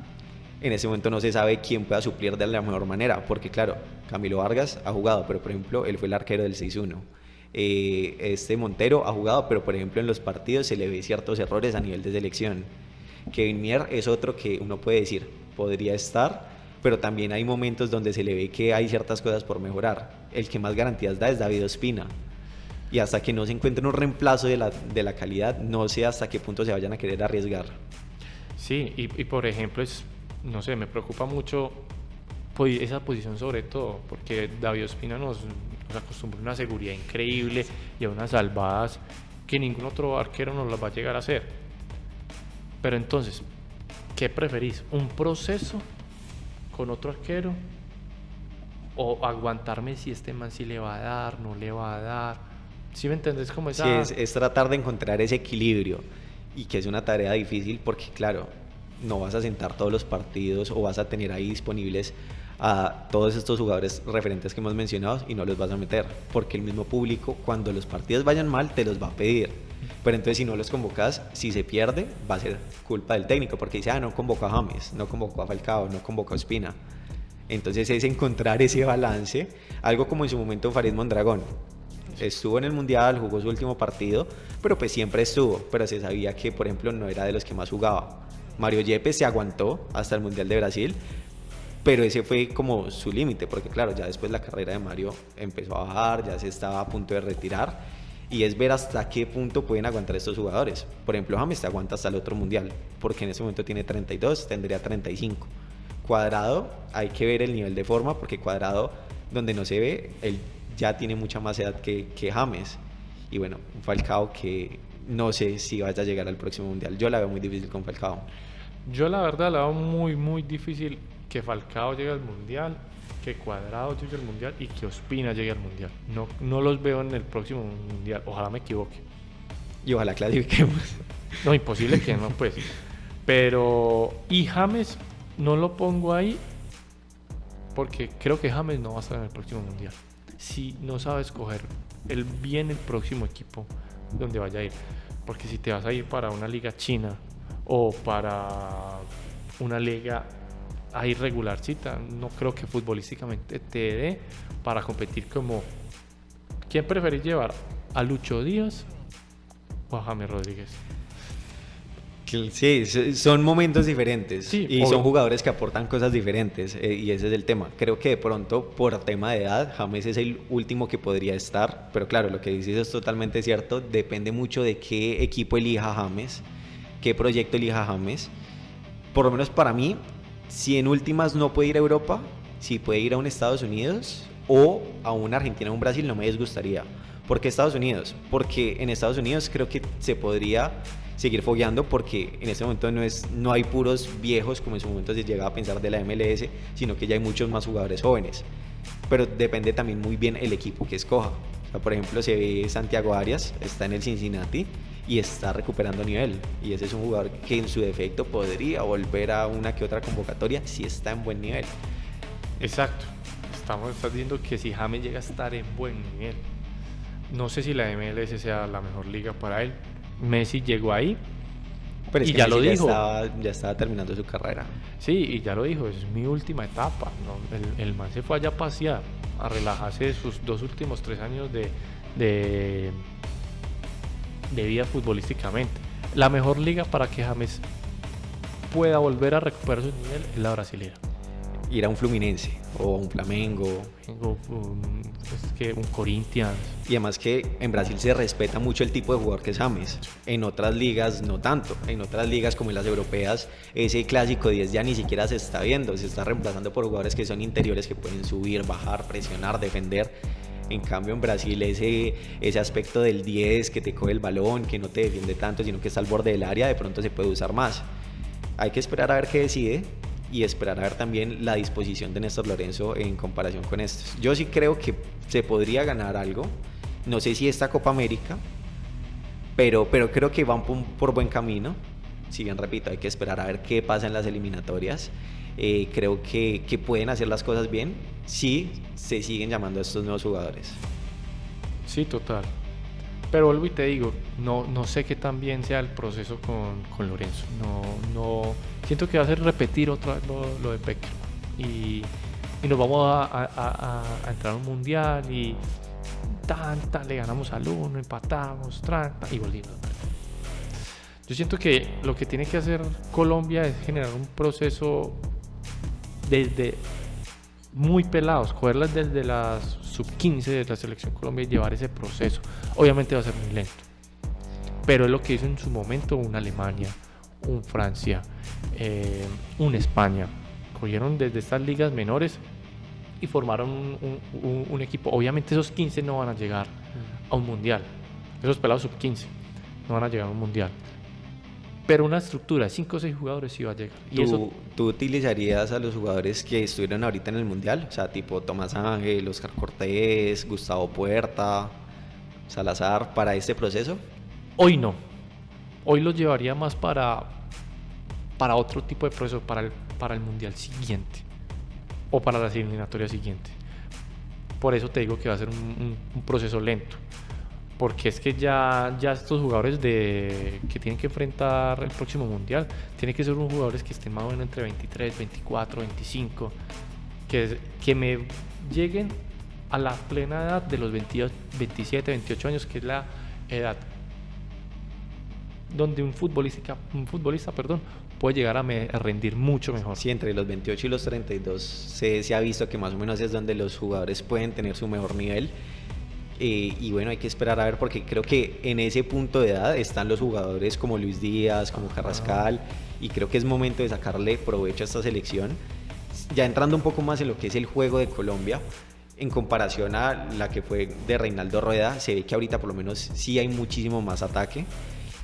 En ese momento no se sabe quién pueda suplir de la mejor manera, porque claro, Camilo Vargas ha jugado, pero por ejemplo, él fue el arquero del 6-1. Montero ha jugado, pero por ejemplo en los partidos se le ve ciertos errores a nivel de selección. Kevin Mier es otro que uno puede decir, podría estar, pero también hay momentos donde se le ve que hay ciertas cosas por mejorar. El que más garantías da es David Ospina. Y hasta que no se encuentre un reemplazo de la calidad, no sé hasta qué punto se vayan a querer arriesgar. Sí, y por ejemplo, no sé, me preocupa mucho esa posición sobre todo, porque David Ospina nos acostumbra a una seguridad increíble y a unas salvadas que ningún otro arquero nos las va a llegar a hacer. Pero entonces, ¿qué preferís? ¿Un proceso con otro arquero? ¿O aguantarme si este man sí le va a dar, no le va a dar? ¿Sí me entendés cómo es? Sí, es tratar de encontrar ese equilibrio, y que es una tarea difícil porque claro, no vas a sentar todos los partidos o vas a tener ahí disponibles a todos estos jugadores referentes que hemos mencionado y no los vas a meter, porque el mismo público cuando los partidos vayan mal te los va a pedir. Pero entonces si no los convocas, si se pierde, va a ser culpa del técnico, porque dice, no convocó a James, no convocó a Falcao, no convocó a Ospina. Entonces es encontrar ese balance, algo como en su momento Farid Mondragón. Estuvo en el Mundial, jugó su último partido, pero pues siempre estuvo, pero se sabía que por ejemplo no era de los que más jugaba. Mario Yepes se aguantó hasta el Mundial de Brasil, pero ese fue como su límite, porque claro, ya después la carrera de Mario empezó a bajar, ya se estaba a punto de retirar, y es ver hasta qué punto pueden aguantar estos jugadores. Por ejemplo, James te aguanta hasta el otro Mundial, porque en ese momento tiene 32, tendría 35. Cuadrado, hay que ver el nivel de forma, porque Cuadrado, donde no se ve, él ya tiene mucha más edad que James. Y bueno, un Falcao que no sé si vaya a llegar al próximo Mundial. Yo la veo muy difícil con Falcao. Yo la verdad la veo muy, muy difícil que Falcao llegue al Mundial, que Cuadrado llegue al Mundial y que Ospina llegue al Mundial. No los veo en el próximo Mundial. Ojalá me equivoque. Y ojalá clasifiquemos. No, imposible que no, pues. Pero, y James no lo pongo ahí porque creo que James no va a estar en el próximo Mundial. Si no sabe escoger el próximo equipo donde vaya a ir. Porque si te vas a ir para una liga china o para una liga ahí regularcita, no creo que futbolísticamente te dé para competir como... ¿Quién preferís llevar? ¿A Lucho Díaz o a James Rodríguez? Sí, son momentos diferentes, sí, y son jugadores que aportan cosas diferentes, y ese es el tema. Creo que de pronto por tema de edad James es el último que podría estar, pero claro, lo que dices es totalmente cierto, depende mucho de qué equipo elija James, qué proyecto elija James. Por lo menos para mí, si en últimas no puede ir a Europa, si puede ir a un Estados Unidos o a una Argentina o un Brasil, no me disgustaría. ¿Por qué Estados Unidos? Porque en Estados Unidos creo que se podría seguir fogueando, porque en este momento no hay puros viejos como en su momento se llegaba a pensar de la MLS, sino que ya hay muchos más jugadores jóvenes. Pero depende también muy bien el equipo que escoja. O sea, por ejemplo, se ve Santiago Arias, está en el Cincinnati y está recuperando nivel, y ese es un jugador que en su defecto podría volver a una que otra convocatoria si está en buen nivel. Exacto, estás diciendo que si James llega a estar en buen nivel, no sé si la MLS sea la mejor liga para él. Messi llegó ahí, pero es y que ya Messi lo dijo. Ya estaba terminando su carrera. Sí, y ya lo dijo, es mi última etapa, ¿no? El man se fue allá a pasear, a relajarse de sus 2 últimos 3 años de vida futbolísticamente. La mejor liga para que James pueda volver a recuperar su nivel es la brasileña. Ir a un Fluminense o un Flamengo, un Corinthians. y además que en Brasil se respeta mucho el tipo de jugador que es James. En otras ligas no tanto. En otras ligas como en las europeas, ese clásico 10 ya ni siquiera se está viendo, se está reemplazando por jugadores que son interiores, que pueden subir, bajar, presionar, defender. En cambio en Brasil ese aspecto del 10 que te coge el balón, que no te defiende tanto, sino que está al borde del área, de pronto se puede usar más. Hay que esperar a ver qué decide, y esperar a ver también la disposición de Néstor Lorenzo en comparación con estos. Yo sí creo que se podría ganar algo, no sé si esta Copa América, pero creo que van por buen camino. Si bien repito, hay que esperar a ver qué pasa en las eliminatorias, Creo que pueden hacer las cosas bien si se siguen llamando a estos nuevos jugadores. Sí, total. Pero vuelvo y te digo, no sé qué tan bien sea el proceso con Lorenzo. Siento que va a ser repetir otra vez lo de Peckerman. Y nos vamos a entrar a un mundial y le ganamos al uno, empatamos, y volvimos a perder. Yo siento que lo que tiene que hacer Colombia es generar un proceso desde muy pelados, cogerlas desde las sub-15 de la selección Colombia y llevar ese proceso. Obviamente va a ser muy lento, pero es lo que hizo en su momento una Alemania, un Francia, un España. Cogieron desde estas ligas menores y formaron un equipo. Obviamente esos 15 no van a llegar a un mundial, esos pelados sub-15 no van a llegar a un mundial, pero una estructura de 5 o 6 jugadores sí va a llegar. ¿Tú utilizarías a los jugadores que estuvieron ahorita en el mundial? O sea, tipo Tomás Ángel, Oscar Cortés, Gustavo Puerta, Salazar, para este proceso. Hoy no. Hoy los llevaría más para otro tipo de proceso, para el mundial siguiente o para las eliminatorias siguientes. Por eso te digo que va a ser un proceso lento, porque es que ya estos jugadores que tienen que enfrentar el próximo mundial tienen que ser unos jugadores que estén más o menos entre 23, 24, 25, que me lleguen a la plena edad de los 22, 27, 28 años, que es la edad donde un futbolista puede llegar a rendir mucho mejor. Sí, entre los 28 y los 32 se ha visto que más o menos es donde los jugadores pueden tener su mejor nivel. Y bueno, hay que esperar a ver, porque creo que en ese punto de edad están los jugadores como Luis Díaz, como Carrascal, y creo que es momento de sacarle provecho a esta selección. Ya entrando un poco más en lo que es el juego de Colombia, en comparación a la que fue de Reinaldo Rueda, se ve que ahorita por lo menos sí hay muchísimo más ataque.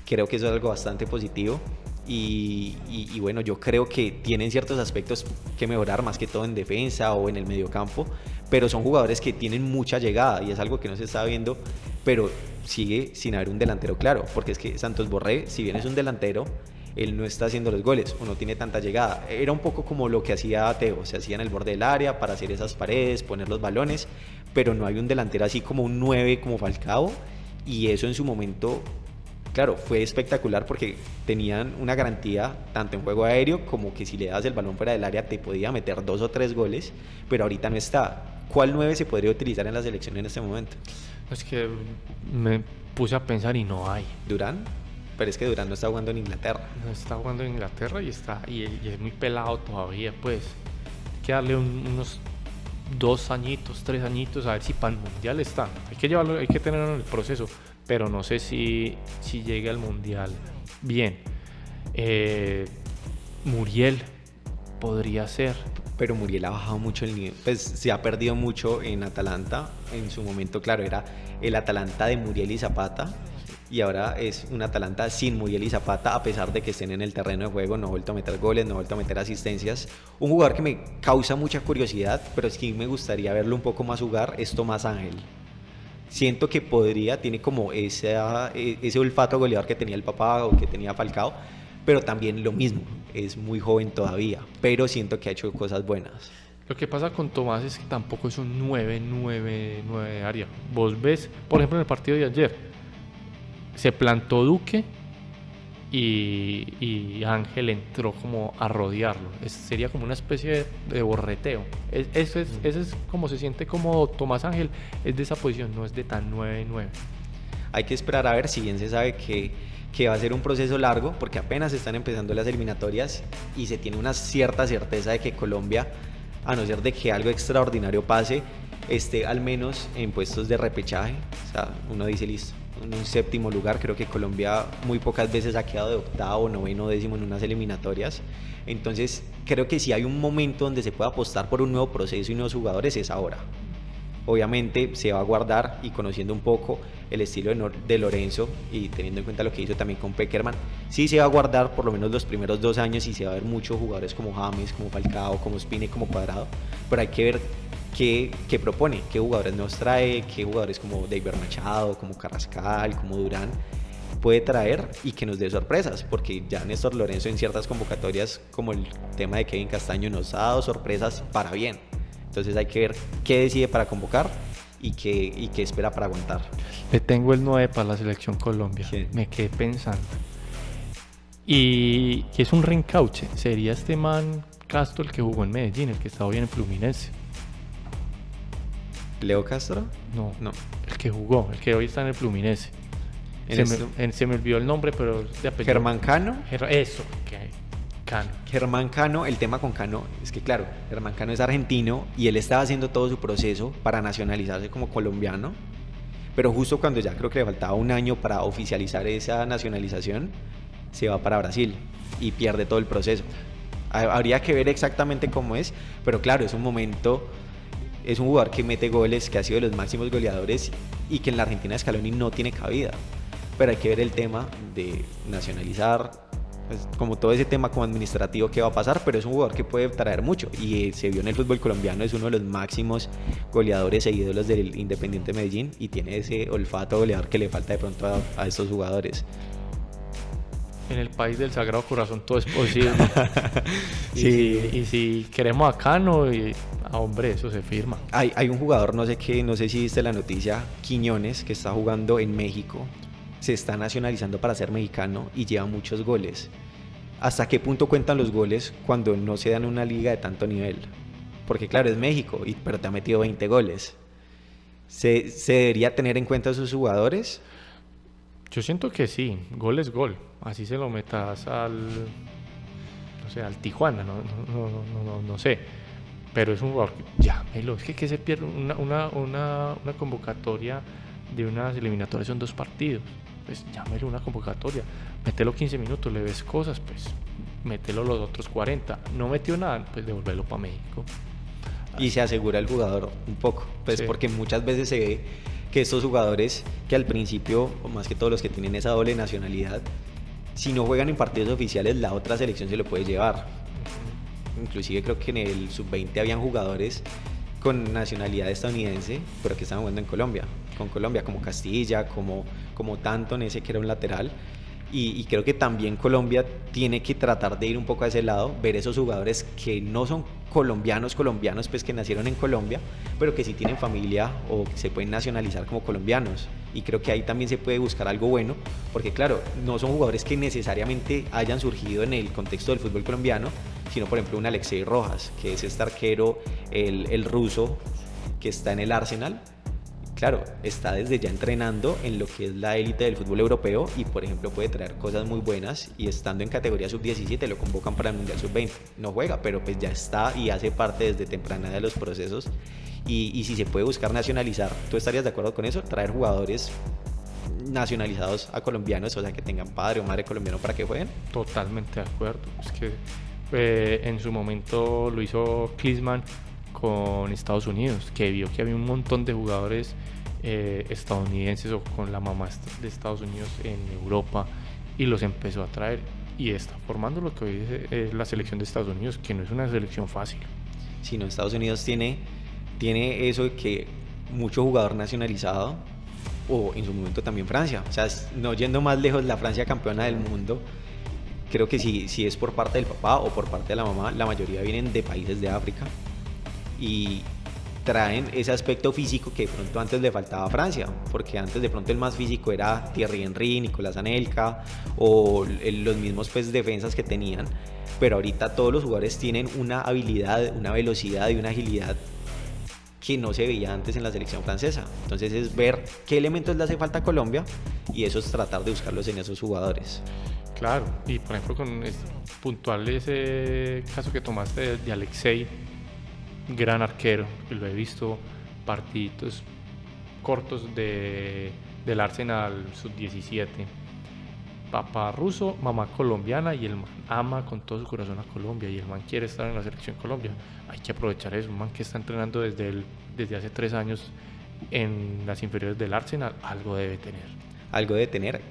Creo que eso es algo bastante positivo. Y bueno, yo creo que tienen ciertos aspectos que mejorar, más que todo en defensa o en el mediocampo, pero son jugadores que tienen mucha llegada y es algo que no se está viendo, pero sigue sin haber un delantero claro, porque es que Santos Borré, si bien es un delantero, él no está haciendo los goles o no tiene tanta llegada. Era un poco como lo que hacía Teo, se hacía en el borde del área para hacer esas paredes, poner los balones, pero no hay un delantero así como un 9 como Falcao, y eso en su momento, claro, fue espectacular porque tenían una garantía tanto en juego aéreo como que si le das el balón fuera del área te podía meter 2 o 3 goles, pero ahorita no está. ¿Cuál 9 se podría utilizar en la selección en este momento? Es que me puse a pensar y no hay. ¿Durán? Pero es que Durán no está jugando en Inglaterra. No está jugando en Inglaterra y es muy pelado todavía, pues. Hay que darle unos 2 añitos, 3 añitos, a ver si para el mundial está. Hay que llevarlo, hay que tenerlo en el proceso, pero no sé si llegue al mundial bien. Muriel podría ser. Pero Muriel ha bajado mucho el nivel, pues se ha perdido mucho en Atalanta. En su momento, claro, era el Atalanta de Muriel y Zapata, y ahora es un Atalanta sin Muriel y Zapata, a pesar de que estén en el terreno de juego. No ha vuelto a meter goles, no ha vuelto a meter asistencias. Un jugador que me causa mucha curiosidad, pero sí me gustaría verlo un poco más jugar, es Tomás Ángel. Siento que tiene como ese olfato goleador que tenía el papá o que tenía Falcao, pero también lo mismo, es muy joven todavía, pero siento que ha hecho cosas buenas. Lo que pasa con Tomás es que tampoco es un 9 de área. Vos ves, por ejemplo, en el partido de ayer, se plantó Duque y Ángel entró como a rodearlo. Sería como una especie de borreteo. Ese es como se siente como Tomás Ángel, es de esa posición, no es de tan 9-9. Hay que esperar a ver, si bien se sabe que va a ser un proceso largo, porque apenas están empezando las eliminatorias y se tiene una cierta certeza de que Colombia, a no ser de que algo extraordinario pase, esté al menos en puestos de repechaje. O sea, uno dice listo, en un 7º lugar. Creo que Colombia muy pocas veces ha quedado de 8º, 9º, 10º en unas eliminatorias. Entonces creo que si hay un momento donde se puede apostar por un nuevo proceso y nuevos jugadores, es ahora. Obviamente se va a guardar, y conociendo un poco el estilo de Lorenzo y teniendo en cuenta lo que hizo también con Peckerman, sí se va a guardar por lo menos los primeros 2 años y se va a ver muchos jugadores como James, como Falcao, como Ospina, como Cuadrado, pero hay que ver qué propone, qué jugadores nos trae, qué jugadores como David Machado, como Carrascal, como Durán, puede traer y que nos dé sorpresas, porque ya Néstor Lorenzo en ciertas convocatorias, como el tema de Kevin Castaño, nos ha dado sorpresas para bien. Entonces hay que ver qué decide para convocar y qué espera para aguantar. Le tengo el 9 para la selección Colombia. Sí. Me quedé pensando. Y que es un reencauche. Sería este man Castro, el que jugó en Medellín, el que estaba bien en Fluminense. ¿Leo Castro? No, No. el que jugó, el que hoy está en el Fluminense. Se me olvidó el nombre, pero de apellido. Germán Cano. Eso, Cano. Germán Cano, el tema con Cano es que claro, Germán Cano es argentino y él estaba haciendo todo su proceso para nacionalizarse como colombiano, pero justo cuando ya creo que le faltaba un año para oficializar esa nacionalización, se va para Brasil y pierde todo el proceso. Habría que ver exactamente cómo es, pero claro, es un momento, es un jugador que mete goles, que ha sido de los máximos goleadores y que en la Argentina Scaloni no tiene cabida, pero hay que ver el tema de nacionalizar, pues, como todo ese tema como administrativo que va a pasar, pero es un jugador que puede traer mucho y se vio en el fútbol colombiano, es uno de los máximos goleadores e ídolos del Independiente Medellín y tiene ese olfato goleador que le falta de pronto a estos jugadores. En el país del Sagrado Corazón todo es posible. Sí. Y si queremos a Cano, hombre, eso se firma. Hay un jugador, no sé si viste la noticia, Quiñones, que está jugando en México, se está nacionalizando para ser mexicano y lleva muchos goles. ¿Hasta qué punto cuentan los goles cuando no se dan en una liga de tanto nivel? Porque claro, es México, pero te ha metido 20 goles. ¿Se debería tener en cuenta a sus jugadores? Yo siento que sí, gol es gol. Así se lo metas al Tijuana, no sé. Pero es un jugador que, llámelo, es que se pierde una convocatoria de unas eliminatorias, son 2 partidos. Pues llámelo una convocatoria, mételo 15 minutos, le ves cosas, pues mételo los otros 40. No metió nada, pues devolverlo para México. Y se asegura el jugador un poco, pues sí. Porque muchas veces se ve que estos jugadores que al principio, o más que todos los que tienen esa doble nacionalidad, si no juegan en partidos oficiales, la otra selección se lo puede llevar. Inclusive creo que en el sub-20 habían jugadores con nacionalidad estadounidense, pero que estaban jugando con Colombia, como Castilla, como Tanton, ese que era un lateral. Y creo que también Colombia tiene que tratar de ir un poco a ese lado, ver esos jugadores que no son colombianos, pues que nacieron en Colombia, pero que sí tienen familia o se pueden nacionalizar como colombianos. Y creo que ahí también se puede buscar algo bueno, porque claro, no son jugadores que necesariamente hayan surgido en el contexto del fútbol colombiano, sino por ejemplo un Alexei Rojas, que es este arquero, el ruso, que está en el Arsenal. Claro, está desde ya entrenando en lo que es la élite del fútbol europeo y por ejemplo puede traer cosas muy buenas y estando en categoría sub-17 lo convocan para el Mundial sub-20. No juega, pero pues ya está y hace parte desde temprana de los procesos y si se puede buscar nacionalizar, ¿tú estarías de acuerdo con eso? Traer jugadores nacionalizados a colombianos, o sea que tengan padre o madre colombiano para que jueguen. Totalmente de acuerdo, es que en su momento lo hizo Klinsmann con Estados Unidos, que vio que había un montón de jugadores estadounidenses o con la mamá de Estados Unidos en Europa y los empezó a traer y está formando lo que hoy es la selección de Estados Unidos, que no es una selección fácil. Sí, no, Estados Unidos tiene eso de que mucho jugador nacionalizado, o en su momento también Francia, o sea, no yendo más lejos, la Francia campeona del mundo, creo que si es por parte del papá o por parte de la mamá, la mayoría vienen de países de África y traen ese aspecto físico que de pronto antes le faltaba a Francia, porque antes de pronto el más físico era Thierry Henry, Nicolás Anelka o los mismos pues defensas que tenían, pero ahorita todos los jugadores tienen una habilidad, una velocidad y una agilidad que no se veía antes en la selección francesa. Entonces es ver qué elementos le hace falta a Colombia y eso es tratar de buscarlos en esos jugadores. Claro, y por ejemplo con puntual ese caso que tomaste de Alexei, gran arquero, que lo he visto partiditos cortos del Arsenal sub-17, papá ruso, mamá colombiana y el man ama con todo su corazón a Colombia y el man quiere estar en la selección Colombia. Hay que aprovechar eso, un man que está entrenando desde hace 3 años en las inferiores del Arsenal, algo debe tener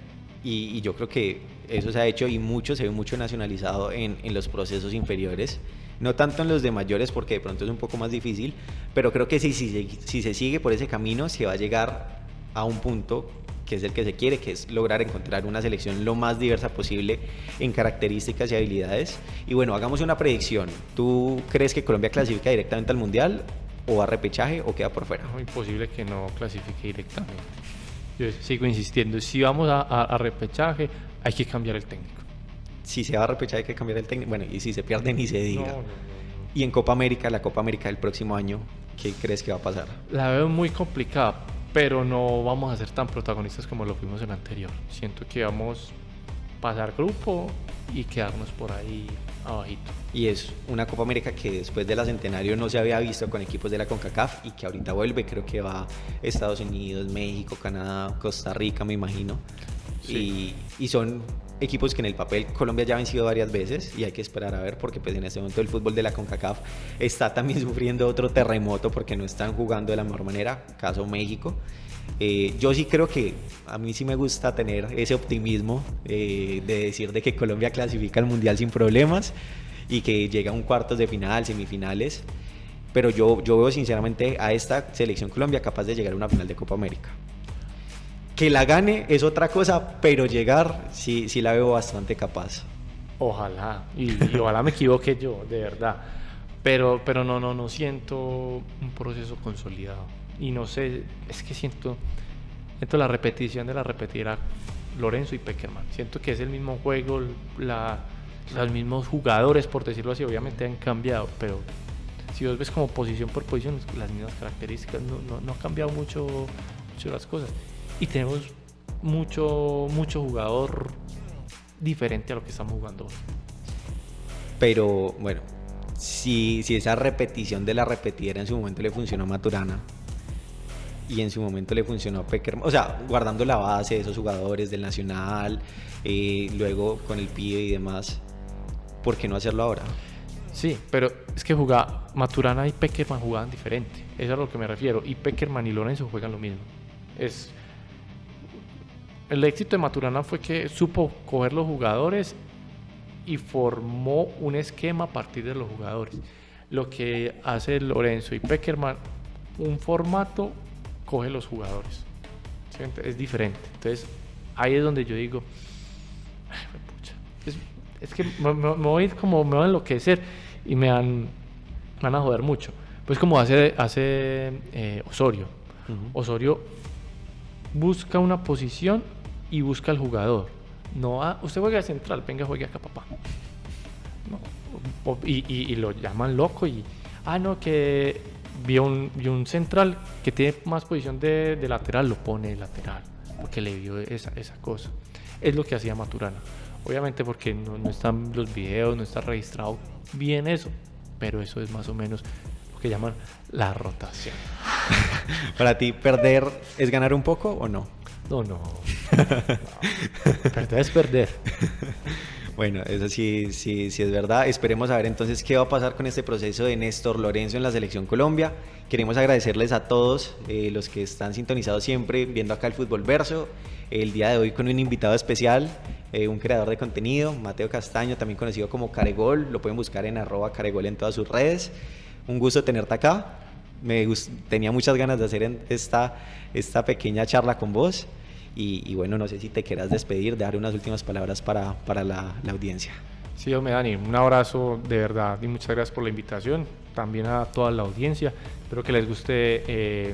y yo creo que eso se ha hecho y se ve mucho nacionalizado en los procesos inferiores, no tanto en los de mayores porque de pronto es un poco más difícil, pero creo que si se sigue por ese camino se va a llegar a un punto que es el que se quiere, que es lograr encontrar una selección lo más diversa posible en características y habilidades. Y bueno, hagamos una predicción. ¿Tú crees que Colombia clasifica directamente al Mundial o a repechaje o queda por fuera? No, imposible que no clasifique directamente. Yo sigo insistiendo, si vamos a repechaje, hay que cambiar el técnico. Si se va a repechaje hay que cambiar el técnico. Bueno, y si se pierde ni se diga. No. Y en Copa América, la Copa América del próximo año, ¿qué crees que va a pasar? La veo muy complicada, pero no vamos a ser tan protagonistas como lo fuimos en la anterior. Siento que vamos a pasar grupo y quedarnos por ahí abajito. Y es una Copa América que después de la Centenario no se había visto con equipos de la CONCACAF y que ahorita vuelve, creo que va Estados Unidos, México, Canadá, Costa Rica, me imagino. Sí. Y son equipos que en el papel Colombia ya ha vencido varias veces y hay que esperar a ver porque pues en este momento el fútbol de la CONCACAF está también sufriendo otro terremoto porque no están jugando de la mejor manera, caso México. Yo sí creo que a mí sí me gusta tener ese optimismo de decir de que Colombia clasifica al Mundial sin problemas y que llega a un cuartos de final, semifinales, pero yo veo sinceramente a esta selección Colombia capaz de llegar a una final de Copa América. Que la gane es otra cosa, pero llegar sí la veo bastante capaz. Ojalá, y ojalá me equivoque yo, de verdad. Pero no siento un proceso consolidado. Y no sé, es que siento la repetición de la repetida Lorenzo y Pekerman. Siento que es el mismo juego, los mismos jugadores, por decirlo así, obviamente han cambiado, pero si vos ves como posición por posición, las mismas características, no ha cambiado mucho las cosas. Y tenemos mucho jugador diferente a lo que estamos jugando hoy. Pero bueno, si esa repetición de la repetidera en su momento le funcionó a Maturana y en su momento le funcionó a Pekerman, o sea, guardando la base de esos jugadores del Nacional, luego con el pibe y demás, ¿por qué no hacerlo ahora? Sí, pero es que Maturana y Pekerman jugaban diferente, eso es a lo que me refiero, y Pekerman y Lorenzo juegan lo mismo. El éxito de Maturana fue que supo coger los jugadores y formó un esquema a partir de los jugadores. Lo que hace Lorenzo y Pekerman, un formato, coge los jugadores. ¿Sí? Es diferente. Entonces, ahí es donde yo digo, es que me voy a enloquecer y me van a joder mucho. Pues como hace Osorio. Uh-huh. Osorio busca una posición y busca al jugador. No, usted juega de central, venga, juegue acá, papá. No. Y lo llaman loco y no, que vio un central que tiene más posición de lateral, lo pone de lateral porque le vio esa cosa. Es lo que hacía Maturana, obviamente porque no están los videos, no está registrado bien eso, pero eso es más o menos lo que llaman la rotación. Para ti, ¿perder es ganar un poco o no? No. Perder es perder. Bueno, eso sí es verdad. Esperemos a ver entonces qué va a pasar con este proceso de Néstor Lorenzo en la Selección Colombia. Queremos agradecerles a todos los que están sintonizados siempre viendo acá el Fútbol Verso. El día de hoy con un invitado especial, un creador de contenido, Mateo Castaño, también conocido como Caregol. Lo pueden buscar en @Caregol en todas sus redes. Un gusto tenerte acá. Tenía muchas ganas de hacer esta pequeña charla con vos. Y bueno, no sé si te quieras despedir, dar unas últimas palabras para la audiencia. Sí, hombre, Dani, un abrazo de verdad y muchas gracias por la invitación, también a toda la audiencia. Espero que les guste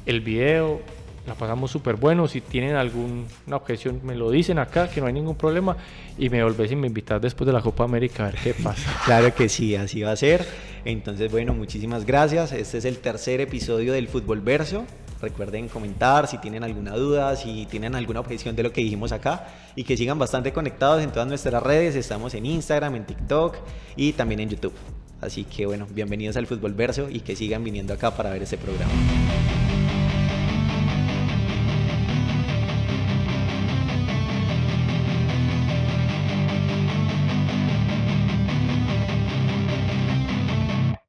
el video, la pasamos súper bueno. Si tienen alguna objeción, me lo dicen acá, que no hay ningún problema, y me volvés y me invitás después de la Copa América a ver qué pasa. Claro que sí, así va a ser. Entonces, bueno, muchísimas gracias. Este es el tercer episodio del Fútbol Verso. Recuerden comentar si tienen alguna duda, si tienen alguna objeción de lo que dijimos acá, y que sigan bastante conectados en todas nuestras redes. Estamos en Instagram, en TikTok y también en YouTube. Así que bueno, bienvenidos al Fútbol Verso y que sigan viniendo acá para ver este programa.